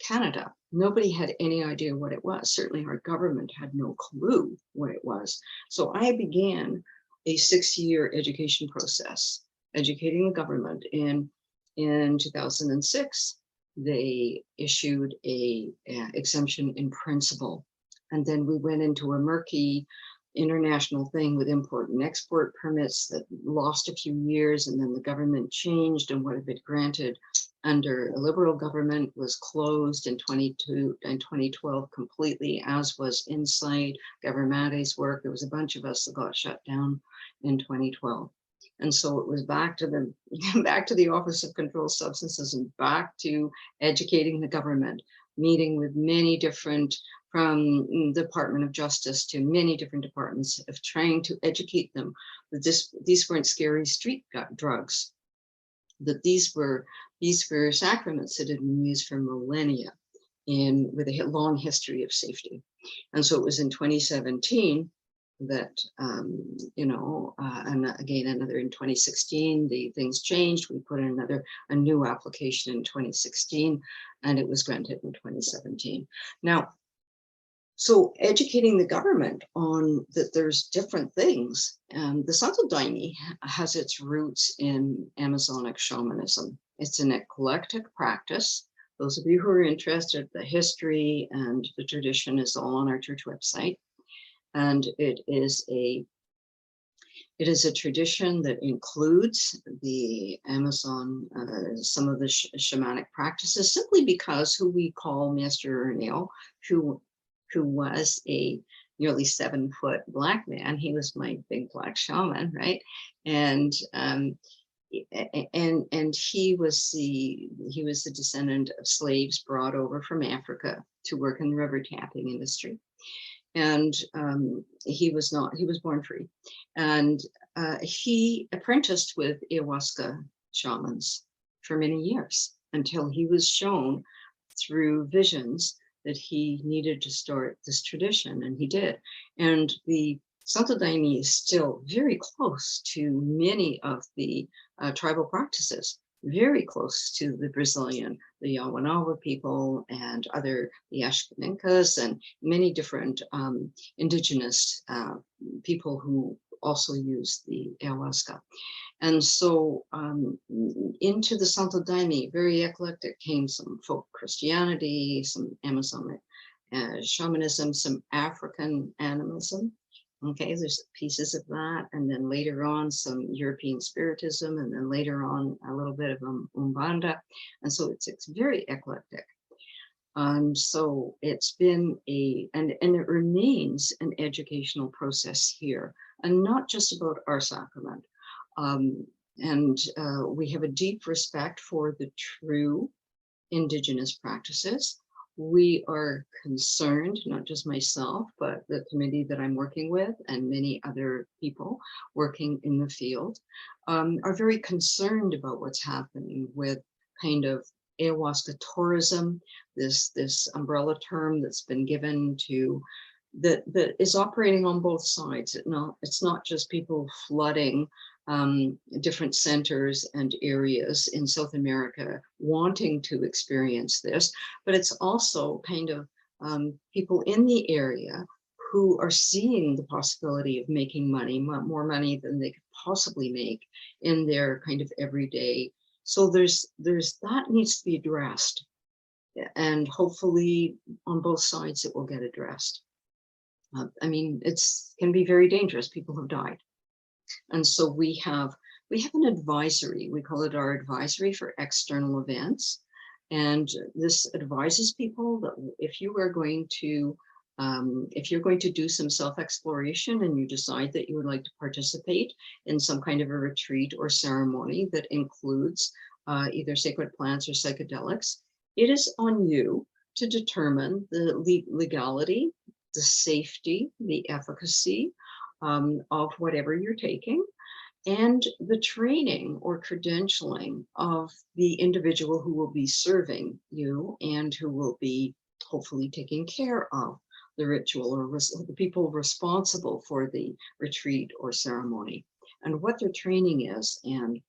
Canada. Nobody had any idea what it was. Certainly our government had no clue what it was. So I began a 6-year education process, educating the government. In 2006, they issued a exemption in principle. And then we went into a murky international thing with import and export permits that lost a few years, and then the government changed, and what had been granted under a liberal government was closed in 2012 completely, as was Insight, Governmate's work. There was a bunch of us that got shut down in 2012. And so it was back to the Office of Controlled Substances and back to educating the government, meeting with many different, from the Department of Justice to many different departments, of trying to educate them that these weren't scary street drugs, that these were sacraments that had been used for millennia with a long history of safety. And so it was in 2017 that, and again, another in 2016, the things changed. We put in a new application in 2016, and it was granted in 2017. Now, so educating the government on that there's different things. The Santo Daime has its roots in Amazonic shamanism. It's an eclectic practice. Those of you who are interested, the history and the tradition is all on our church website. And it is a tradition that includes the Amazon, some of the shamanic practices, simply because who we call Master Ernil, who was a nearly 7-foot black man. He was my big black shaman, right? And he was the descendant of slaves brought over from Africa to work in the rubber tapping industry. And he was born free. And he apprenticed with ayahuasca shamans for many years until he was shown through visions that he needed to start this tradition, and he did. And the Santo Daime is still very close to many of the tribal practices, very close to the Brazilian, the Yawanawa people, and the Ashkaninkas, and many different indigenous people who also use the ayahuasca. And so into the Santo Daime, very eclectic, came some folk Christianity, some Amazonic shamanism, some African animism. Okay, there's pieces of that. And then later on, some European spiritism, and then later on, a little bit of Umbanda. And so it's very eclectic. And so it's been and it remains an educational process here, and not just about our sacrament. We have a deep respect for the true indigenous practices. We are concerned, not just myself, but the committee that I'm working with and many other people working in the field are very concerned about what's happening with kind of ayahuasca tourism, this umbrella term that's been given to that is operating on both sides. It's not just people flooding different centers and areas in South America wanting to experience this, but it's also kind of people in the area who are seeing the possibility of making money, more money than they could possibly make in their kind of everyday. So there's that needs to be addressed, and hopefully on both sides it will get addressed. I mean, can be very dangerous. People have died. And so we have an advisory. We call it our advisory for external events. And this advises people that if you're going to do some self-exploration and you decide that you would like to participate in some kind of a retreat or ceremony that includes either sacred plants or psychedelics, it is on you to determine the legality, the safety, the efficacy of whatever you're taking, and the training or credentialing of the individual who will be serving you and who will be hopefully taking care of the ritual or the people responsible for the retreat or ceremony, and what their training is, and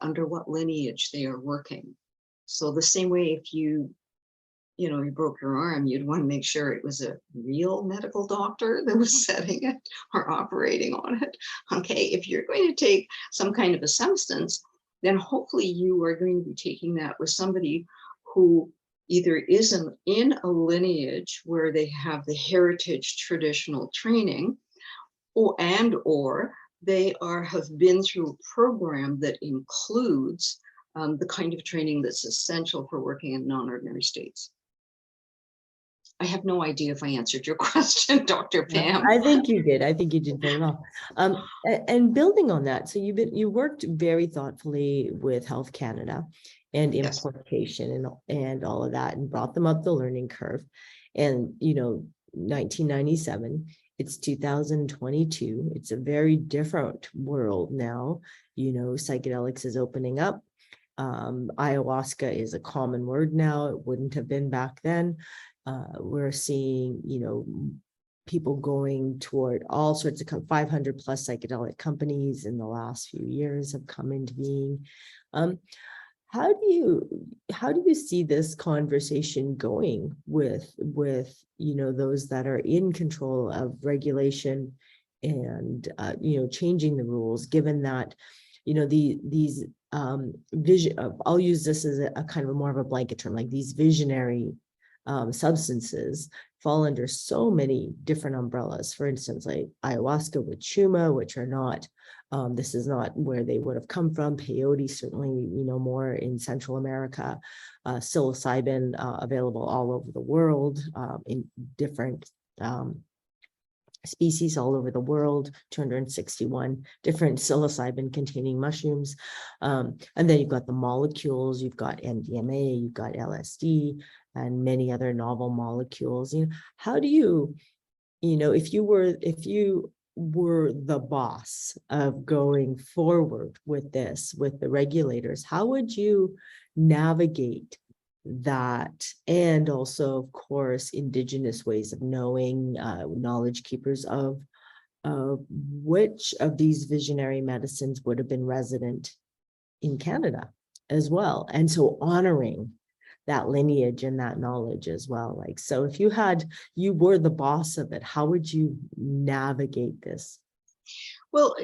under what lineage they are working. So the same way if you broke your arm, you'd want to make sure it was a real medical doctor that was setting it or operating on it. Okay, if you're going to take some kind of a substance, then hopefully you are going to be taking that with somebody who either is in a lineage where they have the heritage traditional training, or they have been through a program that includes the kind of training that's essential for working in non-ordinary states. I have no idea if I answered your question, Dr. Pam. I think you did. I think you did very well. And building on that, so you worked very thoughtfully with Health Canada and importation and all of that, and brought them up the learning curve. And 1997, it's 2022. It's a very different world now. Psychedelics is opening up. Ayahuasca is a common word now. It wouldn't have been back then. We're seeing, people going toward all sorts of 500 plus psychedelic companies in the last few years have come into being. How do you see this conversation going with those that are in control of regulation and changing the rules, given that these vision, I'll use this as a kind of more of a blanket term, like these visionary substances fall under so many different umbrellas. For instance, like ayahuasca with chuma, which are not, this is not where they would have come from. Peyote, certainly, more in Central America. Psilocybin, available all over the world in different species all over the world, 261 different psilocybin containing mushrooms. And then you've got the molecules, you've got MDMA, you've got LSD, and many other novel molecules. How do you, if you were the boss of going forward with this, with the regulators, how would you navigate that? And also, of course, Indigenous ways of knowing, knowledge keepers of which of these visionary medicines would have been resident in Canada as well. And so honoring that lineage and that knowledge as well. So if you were the boss of it, how would you navigate this? Well,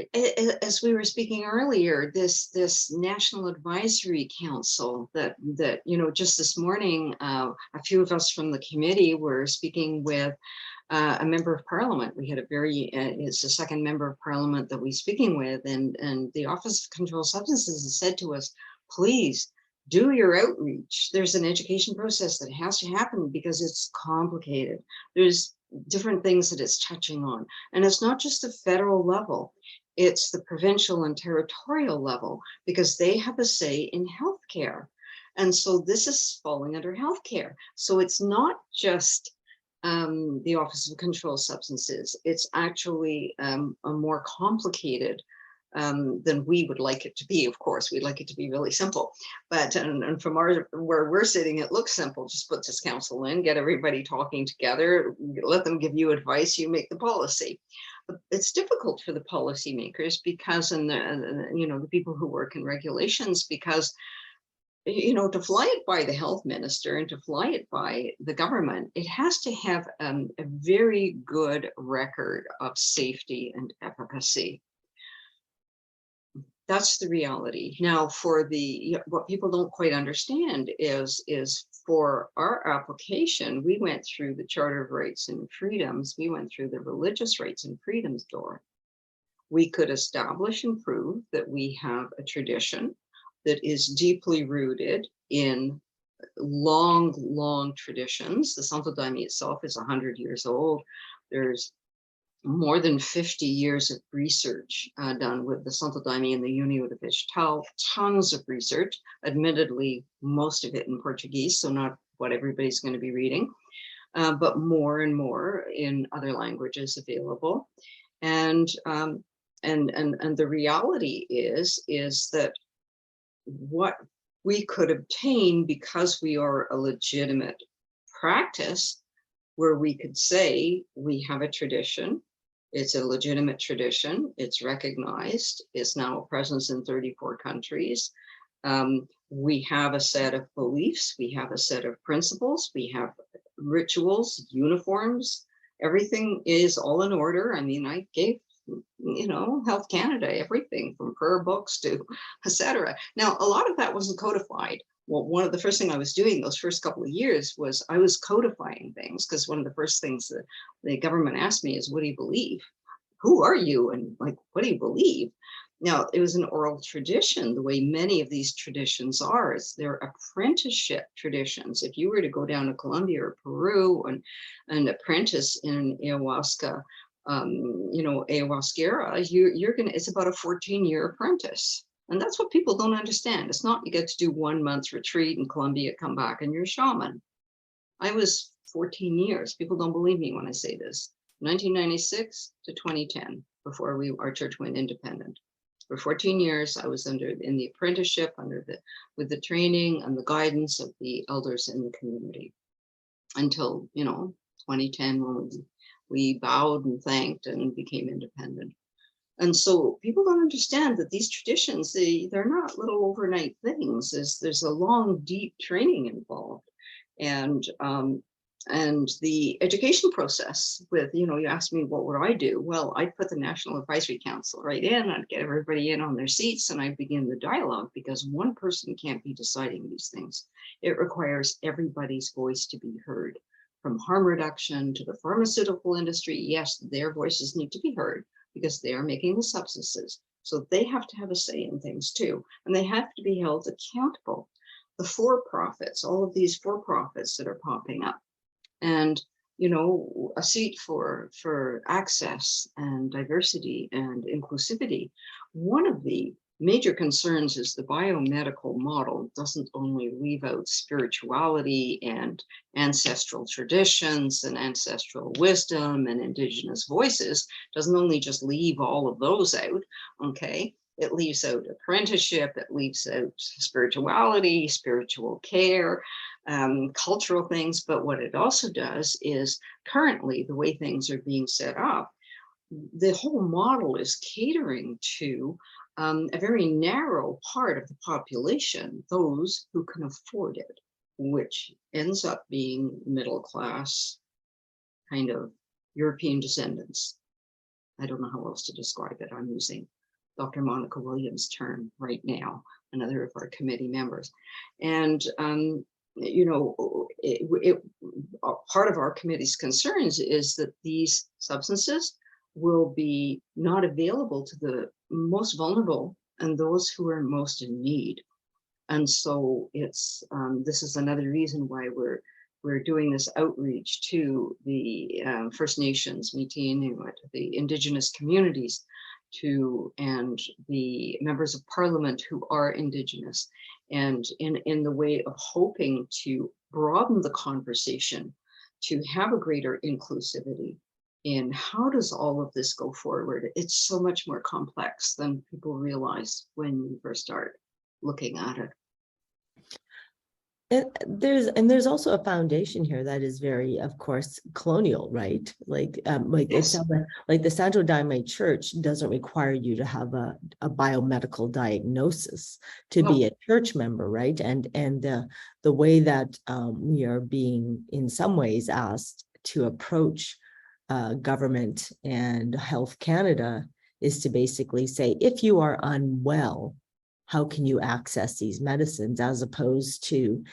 as we were speaking earlier, this National Advisory Council that just this morning, a few of us from the committee were speaking with a member of Parliament. We had it's the second member of Parliament that we're speaking with, and the Office of Controlled Substances has said to us, please do your outreach. There's an education process that has to happen because it's complicated. There's different things that it's touching on. And it's not just the federal level, it's the provincial and territorial level, because they have a say in healthcare. And so this is falling under healthcare. So it's not just the Office of Controlled Substances. It's actually a more complicated than we would like it to be. Of course, we'd like it to be really simple, but and from where we're sitting, it looks simple. Just put this council in, get everybody talking together, let them give you advice, you make the policy. But it's difficult for the policymakers because, and the people who work in regulations, because to fly it by the health minister and to fly it by the government, it has to have a very good record of safety and efficacy. That's the reality. Now, for what people don't quite understand is for our application, we went through the Charter of Rights and Freedoms, we went through the Religious Rights and Freedoms door. We could establish and prove that we have a tradition that is deeply rooted in long traditions. The Santo Daime itself is 100 years old. There's more than 50 years of research done with the Santo Daime and the União de Vegetal, tons of research, admittedly, most of it in Portuguese, so not what everybody's going to be reading, but more and more in other languages available. And the reality is that what we could obtain, because we are a legitimate practice, where we could say we have a tradition, it's a legitimate tradition, it's recognized, it's now a presence in 34 countries. We have a set of beliefs, we have a set of principles, we have rituals, uniforms, everything is all in order. I mean, I gave Health Canada everything from prayer books to etc. Now, a lot of that wasn't codified. Well, one of the first things I was doing those first couple of years was I was codifying things, because one of the first things that the government asked me is, what do you believe? Who are you? And like, what do you believe? Now, it was an oral tradition, the way many of these traditions are. They're apprenticeship traditions. If you were to go down to Colombia or Peru and apprentice in ayahuasca, ayahuasquera, it's about a 14-year apprentice. And that's what people don't understand. It's not you get to do 1 month retreat in Colombia, come back and you're a shaman. I was 14 years. People don't believe me when I say this. 1996 to 2010, before our church went independent. For 14 years, I was in the apprenticeship, with the training and the guidance of the elders in the community, until 2010, when we bowed and thanked and became independent. And so people don't understand that these traditions, they're not little overnight things. There's a long, deep training involved. And the education process with, you asked me, what would I do? Well, I'd put the National Advisory Council right in, I'd get everybody in on their seats, and I'd begin the dialogue, because one person can't be deciding these things. It requires everybody's voice to be heard. From harm reduction to the pharmaceutical industry, yes, their voices need to be heard, because they are making the substances. So they have to have a say in things too, and they have to be held accountable. The for-profits, all of these for-profits that are popping up, and a seat for access and diversity and inclusivity. One of the major concerns is the biomedical model doesn't only leave out spirituality and ancestral traditions and ancestral wisdom and indigenous voices, doesn't only just leave all of those out, okay? It leaves out apprenticeship, it leaves out spirituality, spiritual care, cultural things. But what it also does is, currently, the way things are being set up, the whole model is catering to a very narrow part of the population, those who can afford it, which ends up being middle class, kind of European descendants. I don't know how else to describe it. I'm using Dr. Monica Williams' term right now, another of our committee members. And part of our committee's concerns is that these substances will be not available to the most vulnerable and those who are most in need. And so it's this is another reason why we're doing this outreach to the First Nations, Métis and Inuit, the Indigenous communities, and the members of Parliament who are Indigenous, and in the way of hoping to broaden the conversation, to have a greater inclusivity in how does all of this go forward. It's so much more complex than people realize when you first start looking at it. There's also a foundation here that is very, of course, colonial, right? Like Yes. it's like the Santo Daime Church doesn't require you to have a biomedical diagnosis to No. be a church member, right? And the way that we are being in some ways asked to approach government and Health Canada is to basically say, if you are unwell, how can you access these medicines, as opposed to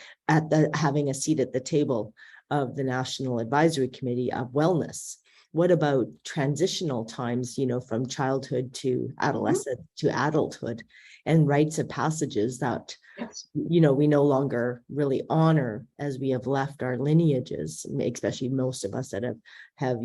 having a seat at the table of the National Advisory Committee of Wellness? What about transitional times, from childhood to adolescence to adulthood, and rites of passages that, Yes. we no longer really honor as we have left our lineages, especially most of us that have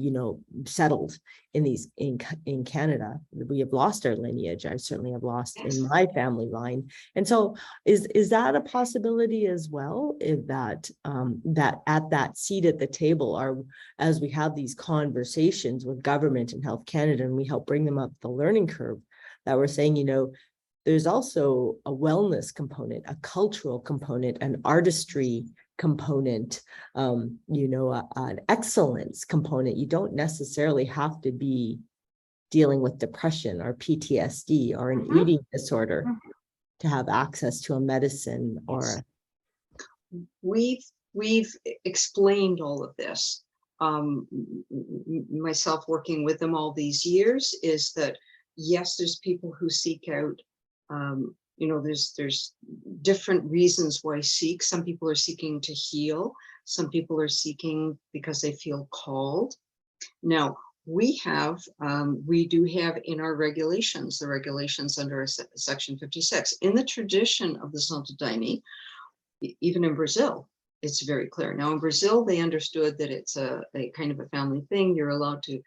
settled in Canada. We have lost our lineage. I certainly have lost in my family line. And so is that a possibility as well? Is that that at that seat at the table, as we have these conversations with government and Health Canada, and we help bring them up the learning curve, that we're saying, there's also a wellness component, a cultural component, an artistry component, an excellence component. You don't necessarily have to be dealing with depression or PTSD or an eating disorder to have access to a medicine or. We've explained all of this. Myself working with them all these years is that, yes, there's people who seek out, there's different reasons why seek. Some people are seeking to heal. Some people are seeking because they feel called. Now, we do have in our regulations, the regulations under Section 56, in the tradition of the Santo Daime, even in Brazil, it's very clear. Now, in Brazil, they understood that it's a kind of a family thing. You're allowed to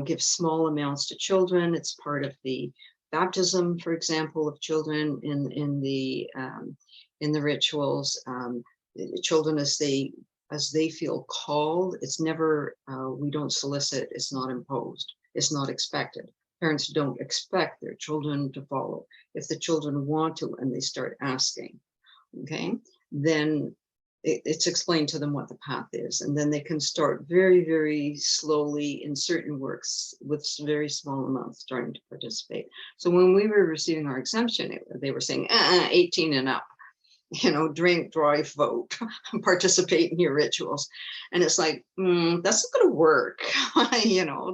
give small amounts to children. It's part of the baptism, for example, of children in the rituals. Children as they feel called. It's never, we don't solicit. It's not imposed. It's not expected. Parents don't expect their children to follow. If the children want to and they start asking, okay, then it's explained to them what the path is, and then they can start very, very slowly in certain works with very small amounts starting to participate. So when we were receiving our exemption, they were saying 18 and up, drink, drive, vote, participate in your rituals. And it's like, that's not going to work.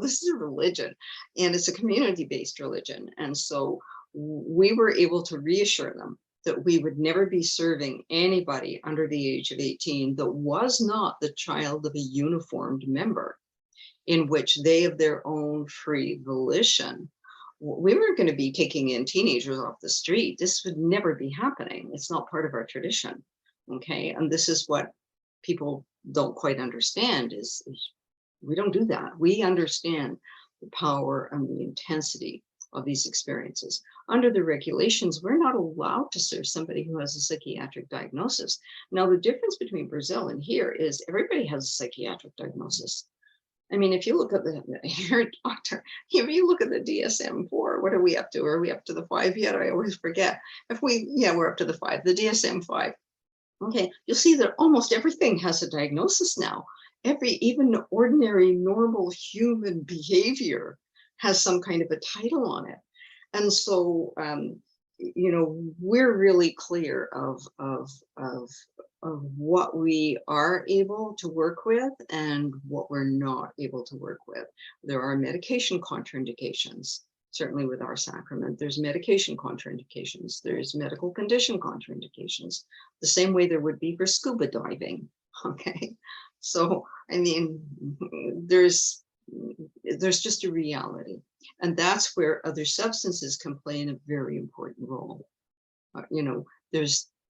This is a religion, and it's a community-based religion. And so we were able to reassure them that we would never be serving anybody under the age of 18 that was not the child of a uniformed member, in which they, of their own free volition, we weren't going to be taking in teenagers off the street. This would never be happening. It's not part of our tradition. Okay. And this is what people don't quite understand is we don't do that. We understand the power and the intensity of these experiences. Under the regulations, we're not allowed to serve somebody who has a psychiatric diagnosis. Now, the difference between Brazil and here is everybody has a psychiatric diagnosis. I mean, if you look at you're a doctor, if you look at the DSM-4, what are we up to? Are we up to the 5 yet? I always forget. We're up to the 5, the DSM-5. Okay, you'll see that almost everything has a diagnosis now. Even ordinary, normal human behavior has some kind of a title on it. And so, we're really clear of what we are able to work with and what we're not able to work with. There are medication contraindications, certainly with our sacrament. There's medication contraindications. There's medical condition contraindications, the same way there would be for scuba diving. Okay, so I mean, there's just a reality, and that's where other substances can play in a very important role.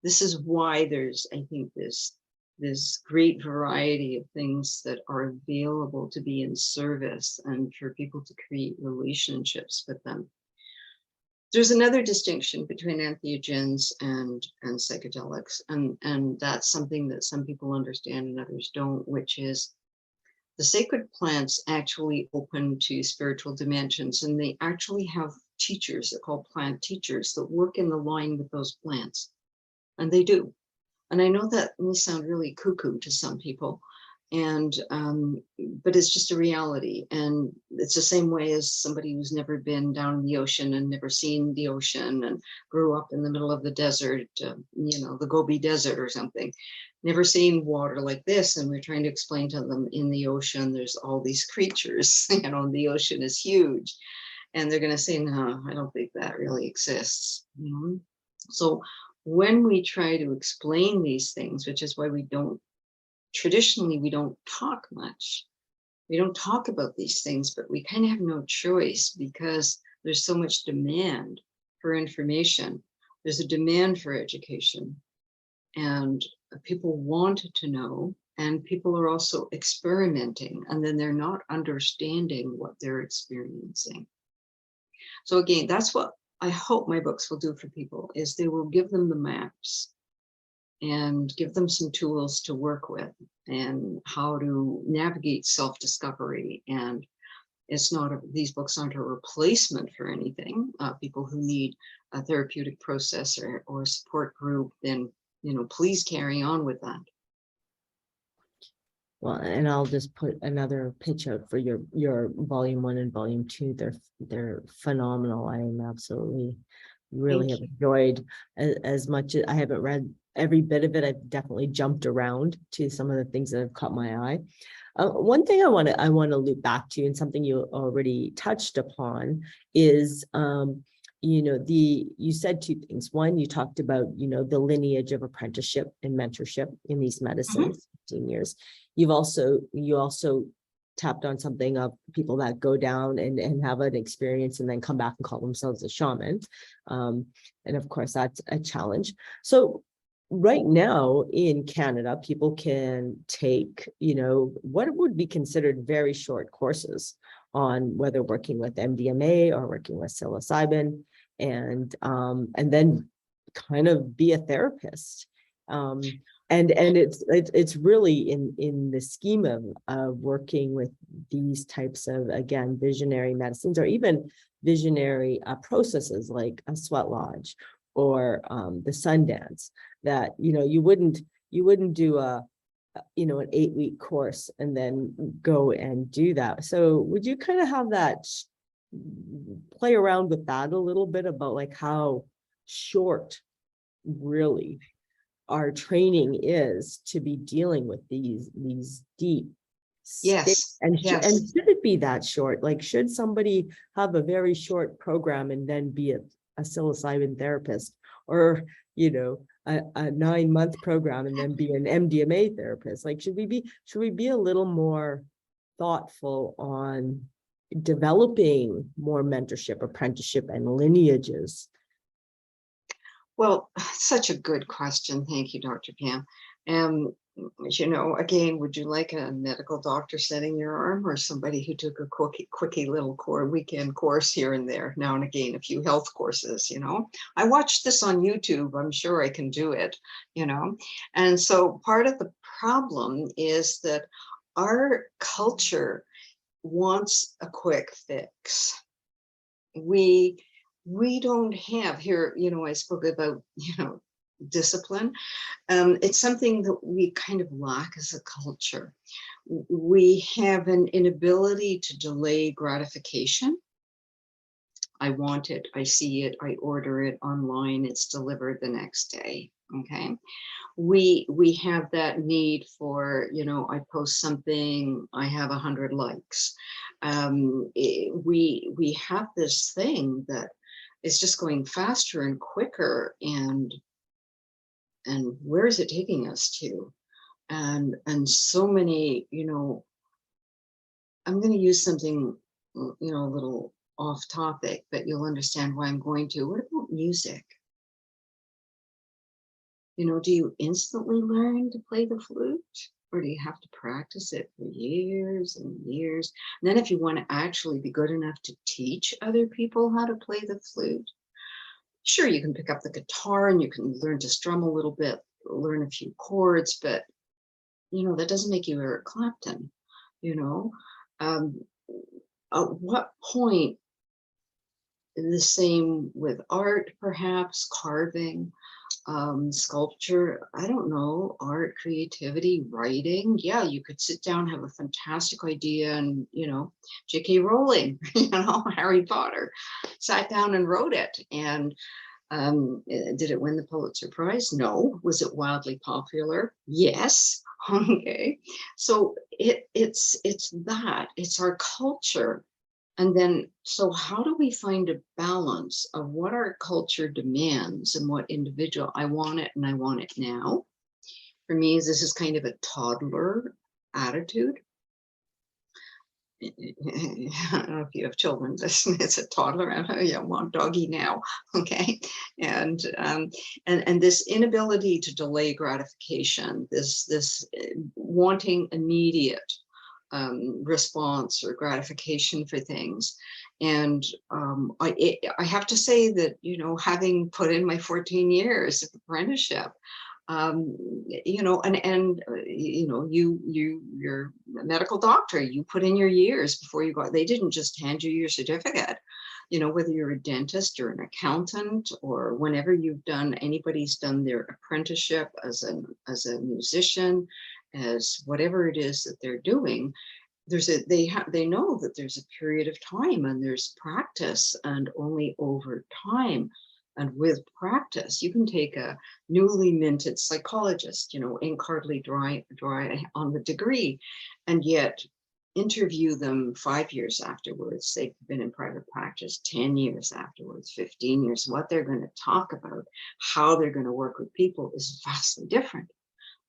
This is why there's, I think, this great variety of things that are available to be in service and for people to create relationships with them. There's another distinction between entheogens and psychedelics, and that's something that some people understand and others don't, which is the sacred plants actually open to spiritual dimensions, and they actually have teachers, they're called plant teachers, that work in the line with those plants, and they do. And I know that may sound really cuckoo to some people, and but it's just a reality. And it's the same way as somebody who's never been down in the ocean and never seen the ocean and grew up in the middle of the desert, the Gobi Desert or something, never seen water like this, and we're trying to explain to them in the ocean there's all these creatures, the ocean is huge, and they're going to say, no, I don't think that really exists. So when we try to explain these things, which is why we don't talk much. We don't talk about these things, but we kind of have no choice because there's so much demand for information. There's a demand for education, and people want to know, and people are also experimenting, and then they're not understanding what they're experiencing. So again, that's what I hope my books will do for people, is they will give them the maps and give them some tools to work with and how to navigate self-discovery. And these books aren't a replacement for anything. People who need a therapeutic process or a support group, then, please carry on with that. Well, and I'll just put another pitch out for your volume 1 and volume 2. They're phenomenal. I am absolutely really have enjoyed as much as I haven't read every bit of it. I've definitely jumped around to some of the things that have caught my eye. One thing I want to loop back to, and something you already touched upon, is you said two things. One, you talked about the lineage of apprenticeship and mentorship in these medicines, 15 years. You also tapped on something of people that go down and have an experience and then come back and call themselves a shaman. And of course, that's a challenge. So right now in Canada, people can take, what would be considered very short courses on whether working with MDMA or working with psilocybin, and then kind of be a therapist. And it's really in the scheme of working with these types of, again, visionary medicines, or even visionary processes like a sweat lodge or the Sundance, that you wouldn't do an 8-week course and then go and do that. So would you kind of have that, play around with that a little bit about like how short really our training is to be dealing with these deep Yes. and should it be that short? Like, should somebody have a very short program and then be a psilocybin therapist, or a 9-month program and then be an MDMA therapist? Like, should we be a little more thoughtful on developing more mentorship, apprenticeship, and lineages? Well, such a good question. Thank you, Dr. Pam. Again, would you like a medical doctor setting your arm, or somebody who took a quickie little weekend course here and there, now and again, a few health courses? I watched this on YouTube. I'm sure I can do it, And so part of the problem is that our culture wants a quick fix. We don't have here, I spoke about, discipline. It's something that we kind of lack as a culture. We have an inability to delay gratification. I want it, I see it, I order it online, it's delivered the next day. Okay. We have that need for, I post something, I have 100 likes. We have this thing that is just going faster and quicker, and where is it taking us to? And so many, I'm going to use something, a little off topic, but you'll understand why I'm going to. What about music? Do you instantly learn to play the flute, or do you have to practice it for years and years? And then if you want to actually be good enough to teach other people how to play the flute, Sure, you can pick up the guitar and you can learn to strum a little bit, learn a few chords, but that doesn't make you Eric Clapton. you know um, at what point, the same with art, perhaps carving, sculpture, I don't know, art, creativity, writing. Yeah, you could sit down, have a fantastic idea, and J.K. Rowling, Harry Potter, sat down and wrote it. And did it win the Pulitzer Prize? No. Was it wildly popular? Yes. Okay. So it's our culture. And then, so how do we find a balance of what our culture demands and what individual? I want it and I want it now. For me, this is kind of a toddler attitude. I don't know if you have children. It's a toddler. I want doggy now. Okay, and this inability to delay gratification, this wanting immediate response or gratification for things. And I have to say that, having put in my 14 years of apprenticeship, you're a medical doctor, you put in your years before you got, they didn't just hand you your certificate. Whether you're a dentist or an accountant, or whenever anybody's done their apprenticeship as a musician, as whatever it is that they're doing, they know that there's a period of time and there's practice, and only over time and with practice you can take a newly minted psychologist, ink hardly dry on the degree, and yet interview them 5 years afterwards. They've been in private practice 10 years afterwards, 15 years. What they're going to talk about, how they're going to work with people, is vastly different.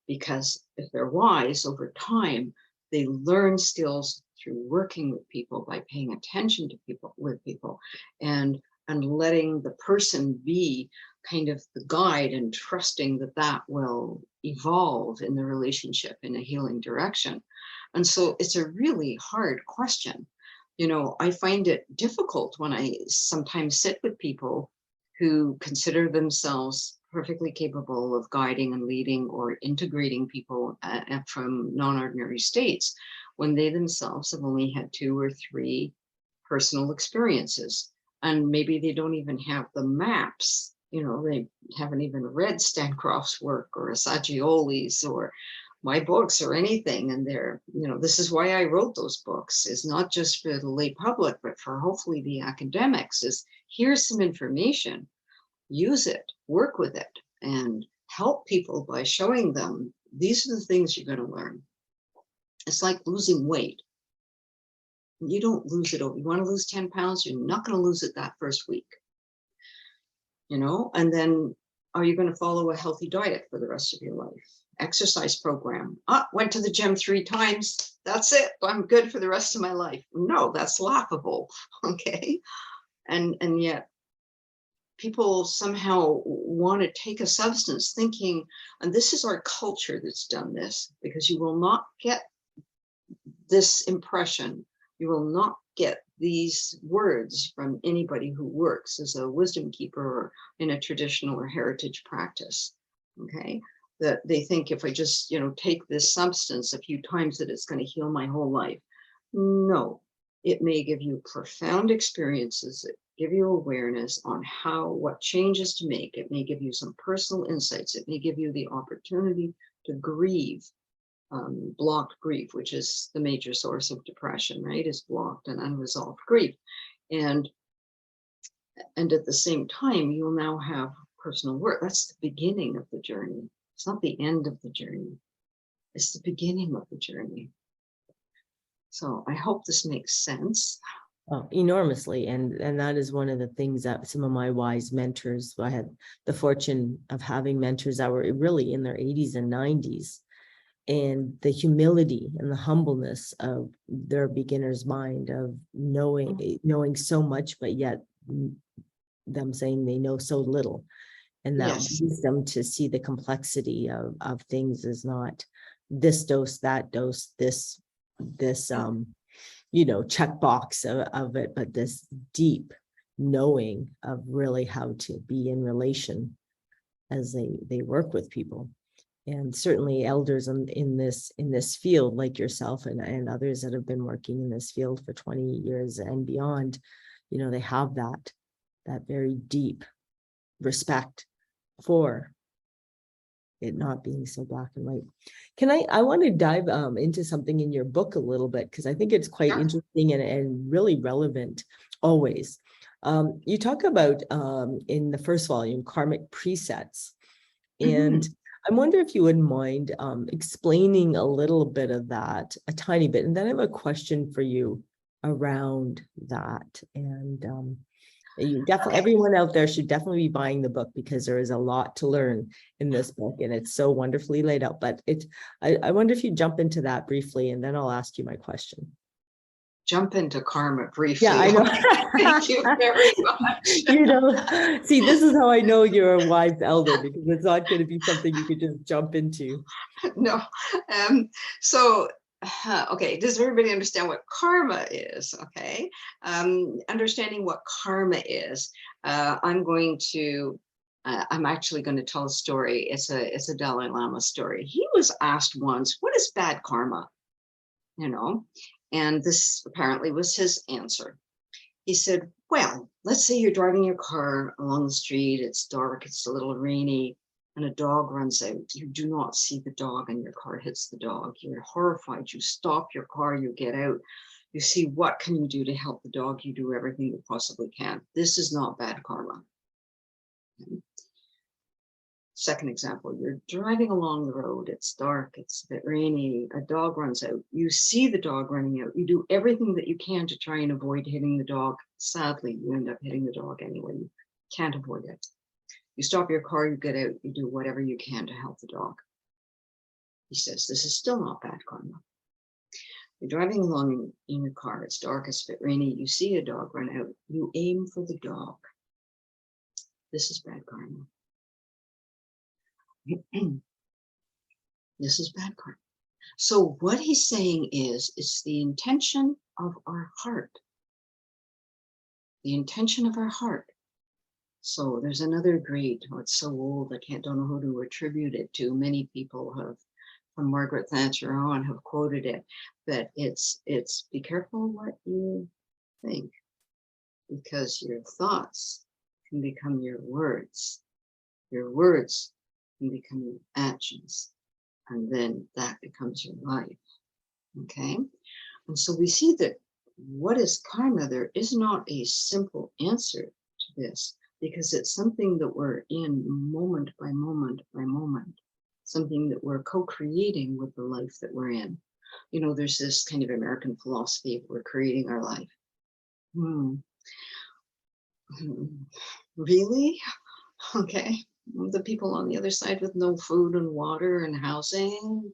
Because if they're wise over time, they learn skills through working with people, by paying attention to people, and letting the person be kind of the guide, and trusting that will evolve in the relationship in a healing direction. And so it's a really hard question. I find it difficult when I sometimes sit with people who consider themselves perfectly capable of guiding and leading or integrating people from non-ordinary states, when they themselves have only had 2 or 3 personal experiences. And maybe they don't even have the maps, they haven't even read Stancroft's work or Assagioli's or my books or anything. And this is why I wrote those books, is not just for the lay public, but for hopefully the academics, is here's some information. Use it, work with it, and help people by showing them these are the things you're going to learn. It's like losing weight. You don't lose it over. You want to lose 10 pounds, you're not going to lose it that first week. And then are you going to follow a healthy diet for the rest of your life? Exercise program. Went to the gym 3 times. That's it. I'm good for the rest of my life. No, that's laughable. Okay. And yet, people somehow want to take a substance thinking, and this is our culture that's done this, because you will not get this impression, you will not get these words from anybody who works as a wisdom keeper or in a traditional or heritage practice. Okay, that they think if I just take this substance a few times that it's going to heal my whole life. No, it may give you profound experiences, give you awareness on what changes to make. It may give you some personal insights. It may give you the opportunity to grieve, blocked grief, which is the major source of depression, right? Is blocked and unresolved grief. And at the same time, you'll now have personal work. That's the beginning of the journey. It's not the end of the journey. It's the beginning of the journey. So I hope this makes sense. Oh, enormously. And that is one of the things that some of my wise mentors, I had the fortune of having mentors that were really in their 80s and 90s, and the humility and the humbleness of their beginner's mind of knowing so much, but yet them saying they know so little. And that wisdom to see the complexity of things is not this dose, that dose, this checkbox of it, but this deep knowing of really how to be in relation as they work with people. And certainly elders in this field, like yourself and others that have been working in this field for 20 years and beyond, they have that very deep respect for it not being so black and white. I want to dive into something in your book a little bit, because I think it's quite interesting and really relevant always. You talk about in the first volume, karmic presets. And I wonder if you wouldn't mind explaining a little bit of that, a tiny bit. And then I have a question for you around that. And you definitely, everyone out there should definitely be buying the book, because there is a lot to learn in this book and it's so wonderfully laid out. But I wonder if you jump into that briefly, and then I'll ask you my question. Jump into karma briefly. Yeah, I know. Thank you very much. See, this is how I know you're a wise elder, because it's not going to be something you could just jump into. No. Okay, does everybody understand what karma is? Okay, understanding what karma is, I'm actually going to tell a story. It's a Dalai Lama story. He was asked once, what is bad karma? And this apparently was his answer. He said, well, let's say you're driving your car along the street, it's dark, it's a little rainy, and a dog runs out. You do not see the dog and your car hits the dog. You're horrified. You stop your car, you get out. You see, what can you do to help the dog? You do everything you possibly can. This is not bad karma. Second example, you're driving along the road. It's dark, it's a bit rainy, a dog runs out. You see the dog running out. You do everything that you can to try and avoid hitting the dog. Sadly, you end up hitting the dog anyway. You can't avoid it. You stop your car, you get out, you do whatever you can to help the dog. He says, this is still not bad karma. You're driving along in your car, it's dark, it's a bit rainy, you see a dog run out, you aim for the dog. This is bad karma. This is bad karma. So what he's saying is, it's the intention of our heart. The intention of our heart. So there's another grade. Oh, it's so old, don't know who to attribute it to. Many people have, from Margaret Thatcher on, have quoted it. But it's be careful what you think, because your thoughts can become your words. Your words can become your actions. And then that becomes your life. Okay? And so we see that what is karma? There is not a simple answer to this, because it's something that we're in moment by moment by moment, something that we're co-creating with the life that we're in. There's this kind of American philosophy of we're creating our life. Really? Okay. The people on the other side with no food and water and housing,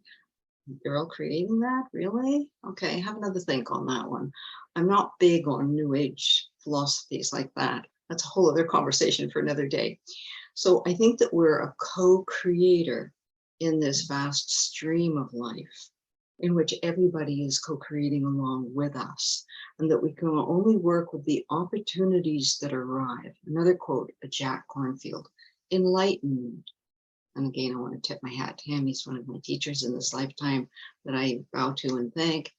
they're all creating that? Really? Okay, have another think on that one. I'm not big on New Age philosophies like that. That's a whole other conversation for another day. So I think that we're a co-creator in this vast stream of life, in which everybody is co-creating along with us, and that we can only work with the opportunities that arrive. Another quote, a Jack Kornfield, enlightenment. And again, I want to tip my hat to him. He's one of my teachers in this lifetime that I bow to and thank.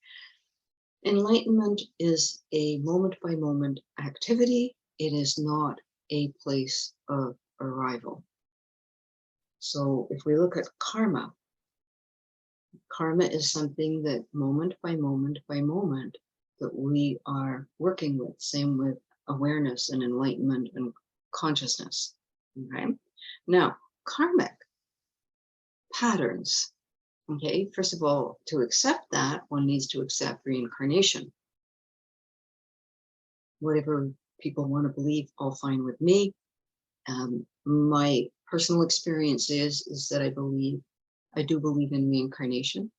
Enlightenment is a moment by moment activity. It is not a place of arrival. So if we look at karma, karma is something that moment by moment by moment that we are working with. Same with awareness and enlightenment and consciousness. Okay. Now, karmic patterns. Okay. First of all, to accept that, one needs to accept reincarnation. Whatever people want to believe, all fine with me. My personal experience is that I do believe in reincarnation,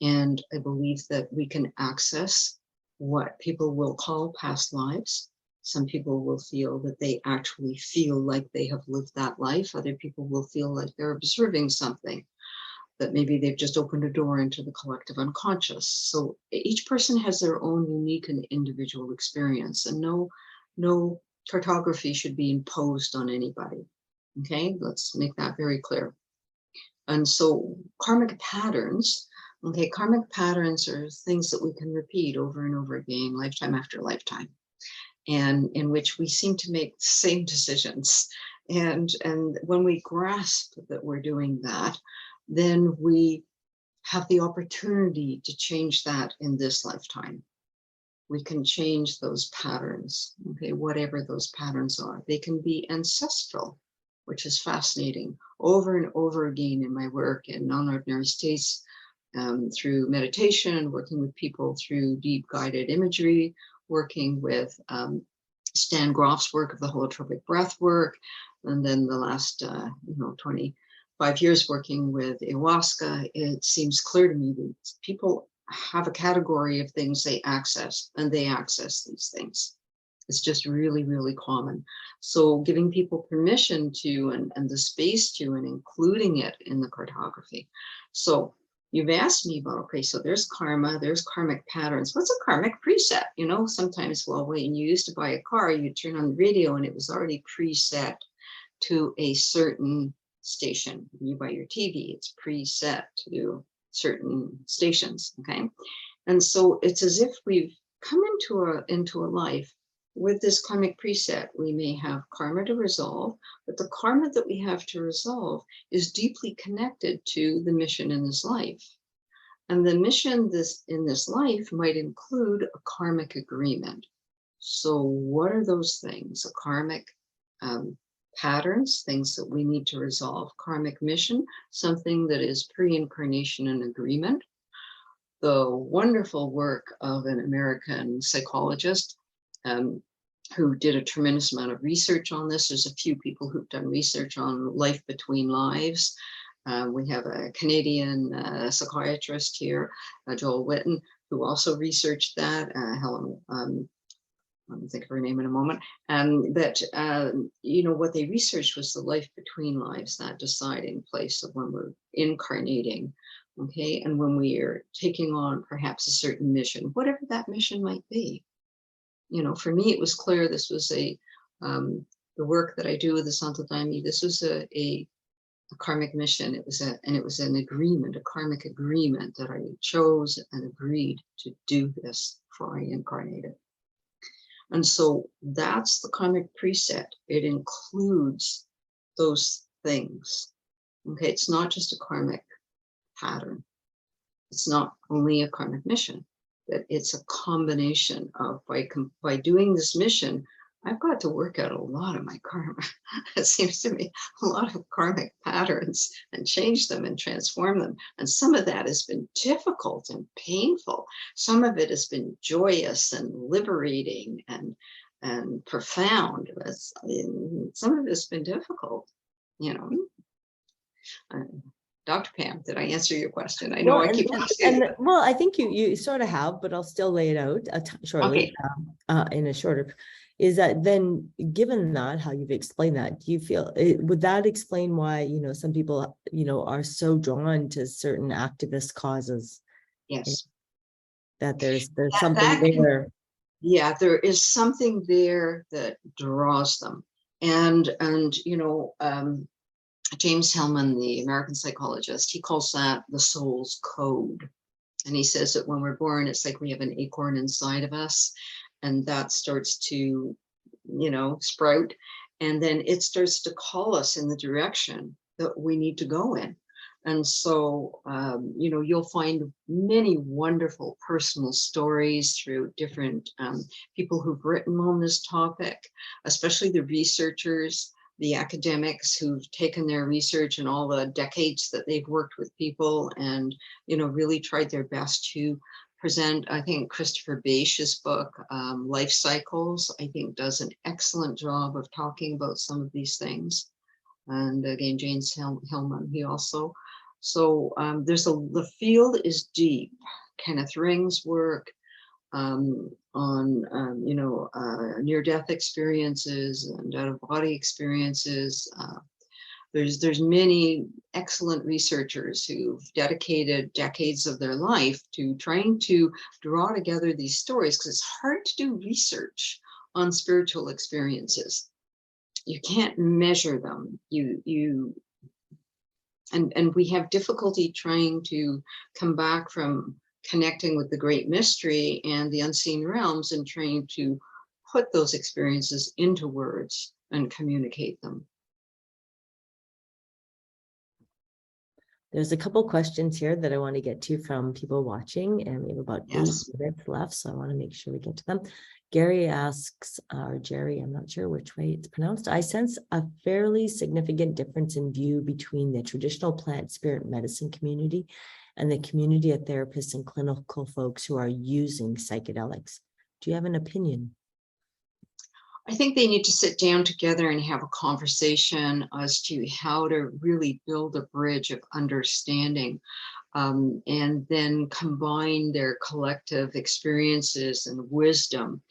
and I believe that we can access what people will call past lives. Some people will feel that they actually feel like they have lived that life. Other people will feel like they're observing something, that maybe they've just opened a door into the collective unconscious. So each person has their own unique and individual experience, and no cartography should be imposed on anybody. Okay, let's make that very clear. And so karmic patterns, okay, karmic patterns are things that we can repeat over and over again, lifetime after lifetime, and in which we seem to make the same decisions. And when we grasp that we're doing that, then we have the opportunity to change that in this lifetime. We can change those patterns, okay, whatever those patterns are. They can be ancestral, which is fascinating. Over and over again in my work in non-ordinary states, through meditation, working with people through deep guided imagery, working with Stan Groff's work of the holotropic breath work, and then the last 25 years working with ayahuasca, it seems clear to me that people have a category of things they access, and they access these things. It's just really, really common. So giving people permission to, and the space to, and including it in the cartography. So you've asked me about, okay, so there's karma, there's karmic patterns. What's a karmic preset? You know, sometimes, well, when you used to buy a car, you turn on the radio and it was already preset to a certain station. When you buy your TV, it's preset to certain stations, okay? And so it's as if we've come into a life with this karmic preset. We may have karma to resolve, but the karma that we have to resolve is deeply connected to the mission in this life. And the mission in this life might include a karmic agreement. So what are those things? A karmic patterns, things that we need to resolve. Karmic mission, something that is pre-incarnation and agreement. The wonderful work of an American psychologist who did a tremendous amount of research on this. There's a few people who've done research on life between lives. We have a Canadian psychiatrist here, Joel Witten, who also researched that. Helen, I'll think of her name in a moment. That what they researched was the life between lives, that deciding place of when we're incarnating, okay, and when we are taking on perhaps a certain mission, whatever that mission might be. You know, for me, it was clear this was the work that I do with the Santo Daime. This was a karmic mission. It was an agreement, a karmic agreement that I chose and agreed to do this before I incarnated. And so that's the karmic preset. It includes those things. Okay, it's not just a karmic pattern. It's not only a karmic mission, that it's a combination of, by doing this mission, I've got to work out a lot of my karma. It seems to me a lot of karmic patterns, and change them and transform them. And some of that has been difficult and painful. Some of it has been joyous and liberating and profound. Some of it has been difficult, you know. Dr. Pam, did I answer your question? I know I keep asking. Well, I think you sort of have, but I'll still lay it out shortly, okay. In a shorter. Is that then, given that, how you've explained that, do you feel, would that explain why, some people, are so drawn to certain activist causes? Yes. That there's something there. Yeah, there is something there that draws them. And James Hillman, the American psychologist, he calls that the soul's code. And he says that when we're born, it's like we have an acorn inside of us, and that starts to, sprout. And then it starts to call us in the direction that we need to go in. And so, you'll find many wonderful personal stories through different people who've written on this topic, especially the researchers, the academics who've taken their research and all the decades that they've worked with people and, really tried their best to present. I think Christopher Baish's book, Life Cycles, I think does an excellent job of talking about some of these things. And again, James Hillman, he also. So the field is deep. Kenneth Ring's work on near-death experiences and out-of-body experiences. There's many excellent researchers who've dedicated decades of their life to trying to draw together these stories, because it's hard to do research on spiritual experiences. You can't measure them. And we have difficulty trying to come back from connecting with the great mystery and the unseen realms and trying to put those experiences into words and communicate them. There's a couple questions here that I want to get to from people watching, and we have about Yes. 8 minutes left, so I want to make sure we get to them. Gary asks, or Jerry, I'm not sure which way it's pronounced. I sense a fairly significant difference in view between the traditional plant spirit medicine community and the community of therapists and clinical folks who are using psychedelics. Do you have an opinion? I think they need to sit down together and have a conversation as to how to really build a bridge of understanding, and then combine their collective experiences and wisdom.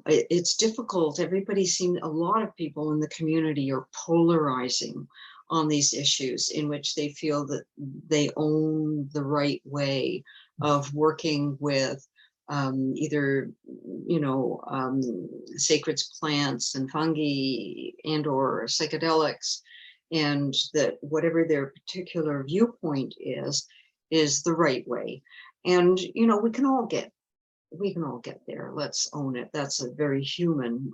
It's difficult. A lot of people in the community are polarizing on these issues in which they feel that they own the right way of working with either, sacred plants and fungi and or psychedelics, and that whatever their particular viewpoint is the right way. And, we can all get there. Let's own it. That's a very human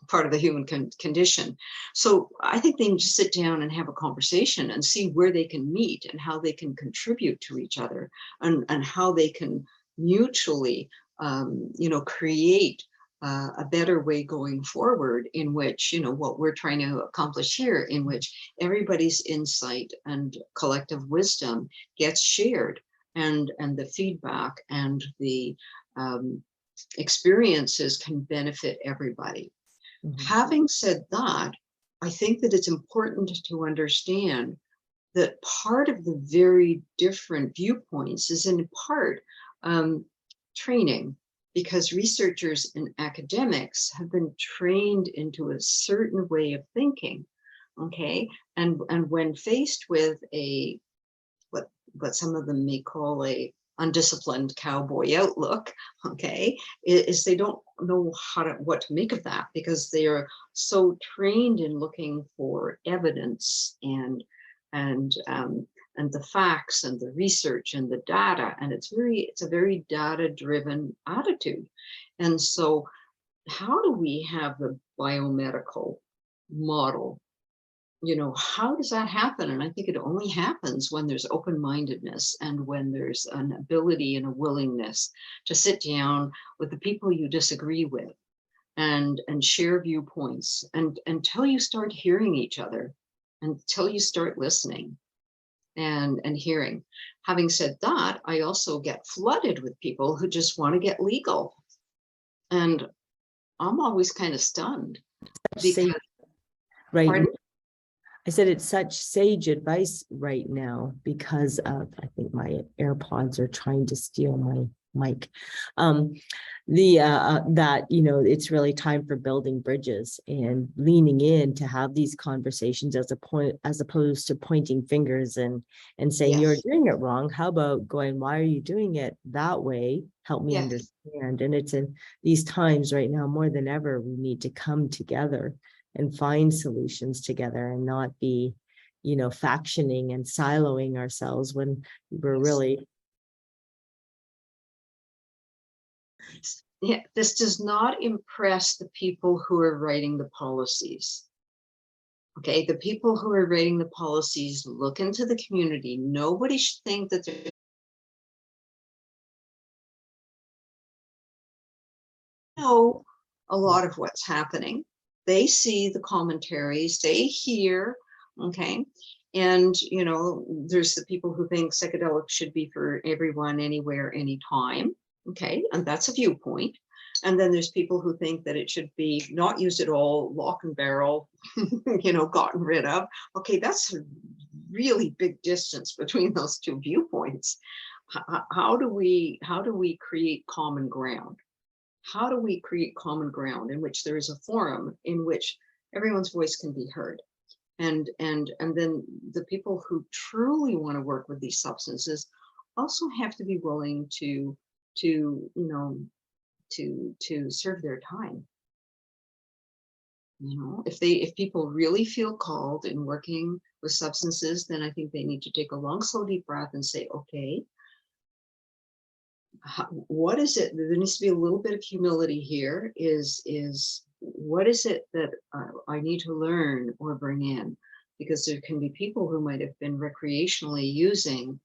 part of the human condition. So I think they need to sit down and have a conversation and see where they can meet and how they can contribute to each other, and how they can mutually, create a better way going forward, in which, what we're trying to accomplish here, in which everybody's insight and collective wisdom gets shared, and the feedback and the experiences can benefit everybody. Mhm. Having said that, I think that it's important to understand that part of the very different viewpoints is in part training, because researchers and academics have been trained into a certain way of thinking. Okay, and when faced with what some of them may call a undisciplined cowboy outlook, okay, is they don't know what to make of that, because they are so trained in looking for evidence and the facts and the research and the data, and it's a very data driven attitude. And so how do we have the biomedical model? How does that happen? And I think it only happens when there's open-mindedness, and when there's an ability and a willingness to sit down with the people you disagree with and share viewpoints, and until you start hearing each other, until you start listening and hearing. Having said that, I also get flooded with people who just want to get legal. And I'm always kind of stunned. Because, Right. pardon? I said it's such sage advice right now, because of, I think my AirPods are trying to steal my mic. That, it's really time for building bridges and leaning in to have these conversations, as opposed to pointing fingers and saying, you're Yes. doing it wrong. How about going, why are you doing it that way? Help me Yes. understand. And it's in these times right now, more than ever, we need to come together and find solutions together, and not be, factioning and siloing ourselves when we're really. Yeah, this does not impress the people who are writing the policies. Okay, the people who are writing the policies look into the community. Nobody should think that they're know a lot of what's happening. They see the commentaries, they hear, okay? And, there's the people who think psychedelics should be for everyone, anywhere, anytime, okay? And that's a viewpoint. And then there's people who think that it should be not used at all, lock and barrel, gotten rid of. Okay, that's a really big distance between those two viewpoints. How do we create common ground? How do we create common ground in which there is a forum in which everyone's voice can be heard? And then the people who truly want to work with these substances also have to be willing to to serve their time. You know, if people really feel called in working with substances, then I think they need to take a long, slow, deep breath and say, okay, what is it? There needs to be a little bit of humility here. Is what is it that I need to learn or bring in? Because there can be people who might have been recreationally using,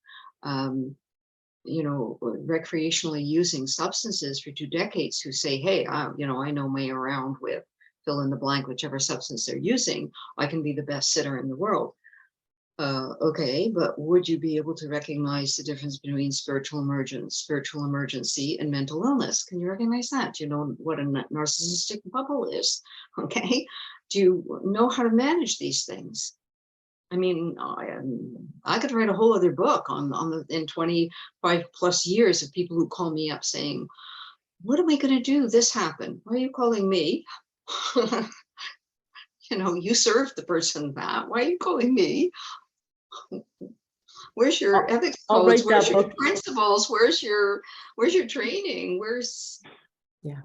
recreationally using substances for 2 decades who say, hey, I know my way around with fill in the blank, whichever substance they're using. I can be the best sitter in the world. Okay, but would you be able to recognize the difference between spiritual emergency, and mental illness? Can you recognize that? Do you know what a narcissistic bubble is? Okay, do you know how to manage these things? I mean, I could write a whole other book in 25 plus years of people who call me up saying, what am I going to do? This happened. Why are you calling me? You served the person that. Why are you calling me? Where's your ethics I'll codes? write Where's that your book. principles? Where's your training? Yeah.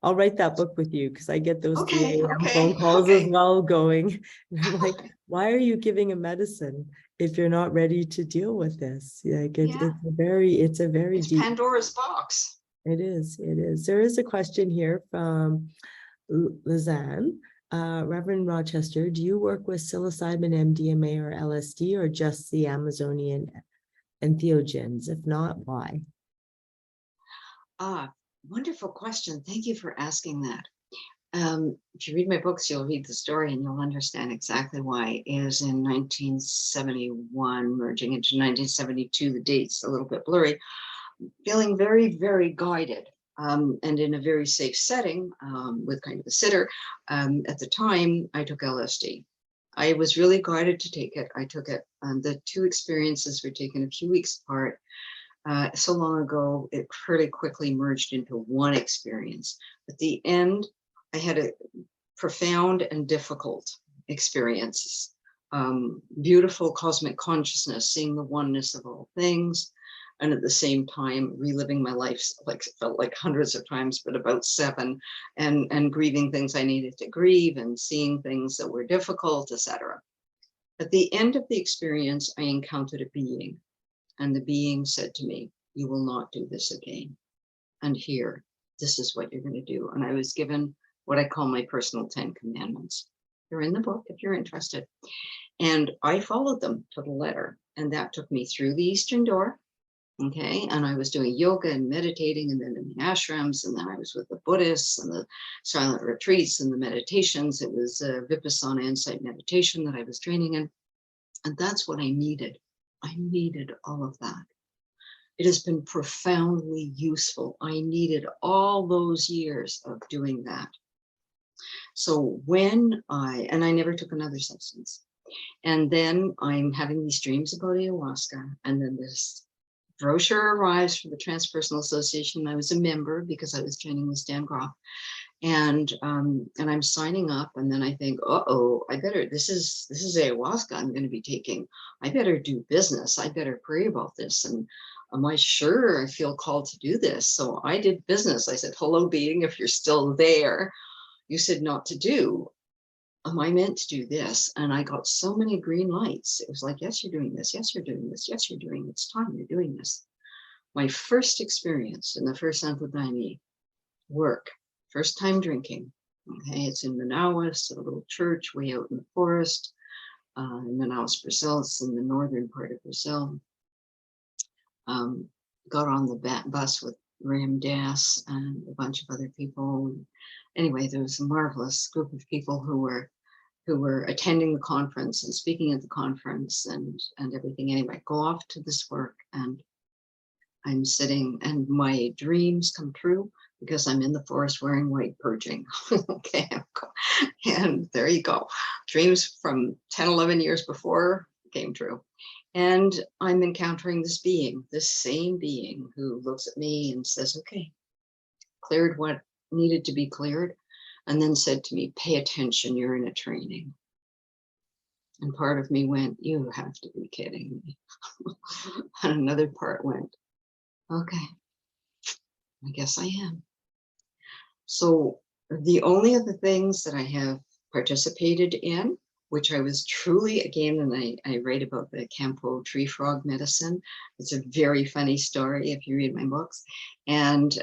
I'll write that book with you because I get those 3 a.m. Okay, phone calls as okay. well going. And I'm like, why are you giving a medicine if you're not ready to deal with this? Like Yeah. it's a very deep. Pandora's box. It is. There is a question here from Lizanne. Reverend Rochester, do you work with psilocybin, MDMA, or LSD, or just the Amazonian entheogens? If not, why? Wonderful question. Thank you for asking that. If you read my books, you'll read the story and you'll understand exactly why. It is in 1971, merging into 1972, the date's a little bit blurry, feeling very, very guided. And in a very safe setting with kind of a sitter. At the time, I took LSD. I was really guided to take it. I took it. The 2 experiences were taken a few weeks apart. So long ago, it pretty quickly merged into one experience. At the end, I had a profound and difficult experiences. Beautiful cosmic consciousness, seeing the oneness of all things. And at the same time, reliving my life, felt like hundreds of times, but about 7, and grieving things I needed to grieve, and seeing things that were difficult, etc. At the end of the experience, I encountered a being, and the being said to me, "You will not do this again. And here, this is what you're going to do." And I was given what I call my personal 10 commandments. They're in the book if you're interested. And I followed them to the letter, and that took me through the Eastern Door. Okay, and I was doing yoga and meditating, and then in the ashrams, and then I was with the Buddhists and the silent retreats and the meditations. It was a Vipassana insight meditation that I was training in, and that's what I needed. I needed all of that. It has been profoundly useful. I needed all those years of doing that. So when I never took another substance, and then I'm having these dreams about ayahuasca, and then this brochure arrives from the Transpersonal Association. I was a member because I was training with Stan Groff, and I'm signing up, and then I think, I better. This is ayahuasca I'm going to be taking. I better do business. I better pray about this. And am I sure I feel called to do this? So I did business. I said, "Hello, being, if you're still there, you said not to do. Am I meant to do this?" And I got so many green lights. It was like, yes, you're doing this. Yes, you're doing this. Yes, you're doing it. It's time you're doing this. My first experience in the first Santo work, first time drinking. Okay, it's in Manaus, at a little church way out in the forest, in Manaus, Brazil. It's in the northern part of Brazil. Got on the bus with Ram Dass and a bunch of other people. Anyway, there was a marvelous group of people who were attending the conference and speaking at the conference and everything. Anyway, go off to this work, and I'm sitting, and my dreams come true because I'm in the forest wearing white, purging. Okay, and there you go. Dreams from 10, 11 years before came true. And I'm encountering this being, this same being, who looks at me and says, "Okay," cleared what needed to be cleared, and then said to me, "Pay attention, you're in a training." And part of me went, "You have to be kidding me." And another part went, "Okay, I guess I am." So the only other things that I have participated in, which I was truly, again, and I write about the Campo tree frog medicine. It's a very funny story if you read my books. And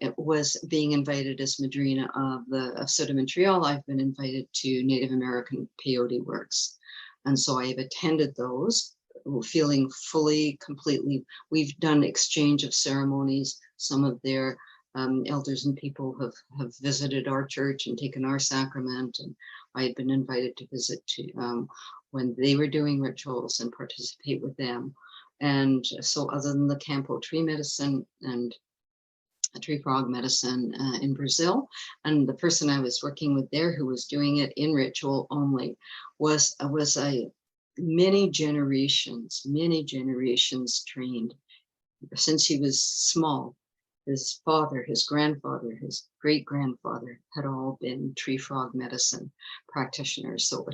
it was being invited as madrina of Soda Montreal. I've been invited to Native American peyote works. And so I have attended those, feeling fully, completely. We've done exchange of ceremonies. Some of their elders and people have visited our church and taken our sacrament, and I had been invited to visit when they were doing rituals and participate with them. And so other than the Campo tree medicine and tree frog medicine in Brazil, and the person I was working with there who was doing it in ritual only was a many generations trained since he was small. His father, his grandfather, his great-grandfather had all been tree frog medicine practitioners. So a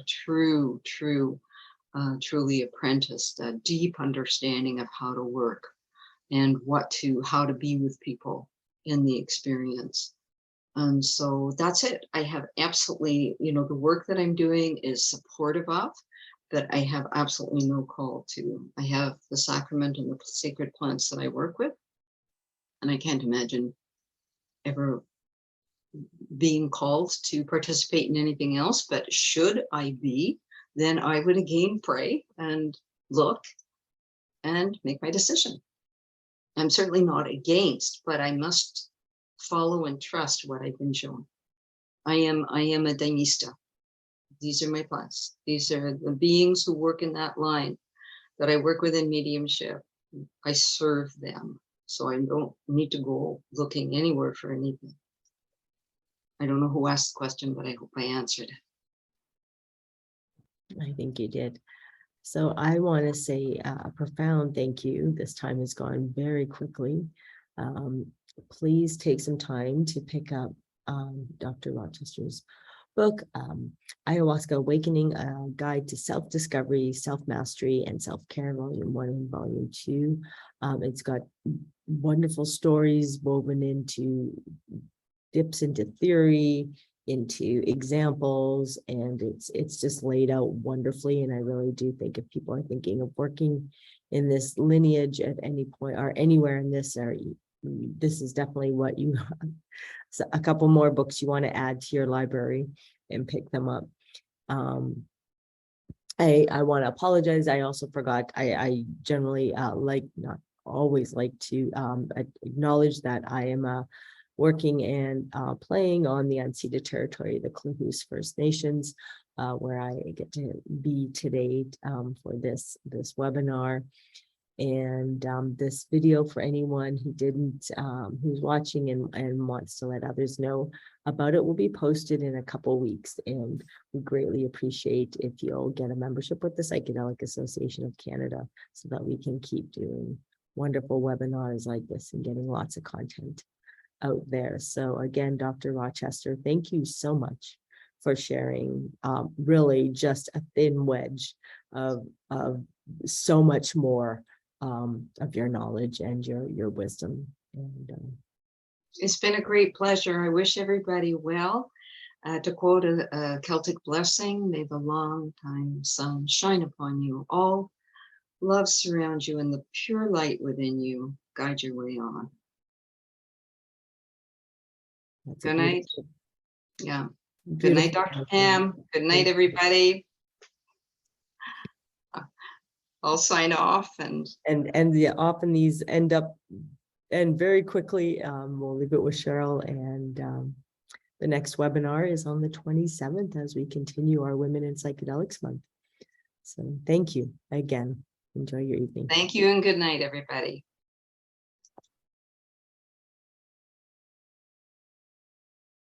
truly apprenticed, a deep understanding of how to work and how to be with people in the experience. And so that's it. I have absolutely, the work that I'm doing is supportive of, but I have absolutely no call to. I have the sacrament and the sacred plants that I work with. And I can't imagine ever being called to participate in anything else. But should I be, then I would again pray and look and make my decision. I'm certainly not against, but I must follow and trust what I've been shown. I am a daimista. These are my plants. These are the beings who work in that line that I work with in mediumship. I serve them. So I don't need to go looking anywhere for anything. I don't know who asked the question, but I hope I answered it. I think you did. So I want to say a profound thank you. This time has gone very quickly. Please take some time to pick up Dr. Rochester's book, Ayahuasca Awakening, a Guide to Self-Discovery, Self-Mastery, and Self-Care, Volume 1 and Volume 2. It's got wonderful stories woven into dips into theory, into examples, and it's just laid out wonderfully. And I really do think if people are thinking of working in this lineage at any point or anywhere in this area, this is definitely what you so a couple more books you want to add to your library and pick them up. I want to apologize. I also forgot. I generally not always like to acknowledge that I am working and playing on the unceded territory, the Kluhus First Nations, where I get to be today for this webinar. And this video, for anyone who who's watching and wants to let others know about it, will be posted in a couple weeks. And we greatly appreciate if you'll get a membership with the Psychedelic Association of Canada so that we can keep doing wonderful webinars like this and getting lots of content out there. So again, Dr. Rochester, thank you so much for sharing really just a thin wedge of so much more of your knowledge and your wisdom. And it's been a great pleasure. I wish everybody well. To quote a Celtic blessing, may the long time sun shine upon you all. Love surround you and the pure light within you guide your way on. Good night. Yeah. Good night, Dr. Pam. Good night, everybody. I'll sign off and yeah, often these end very quickly. We'll leave it with Cheryl, and the next webinar is on the 27th as we continue our Women in Psychedelics month. So thank you again. Enjoy your evening. Thank you and good night, everybody.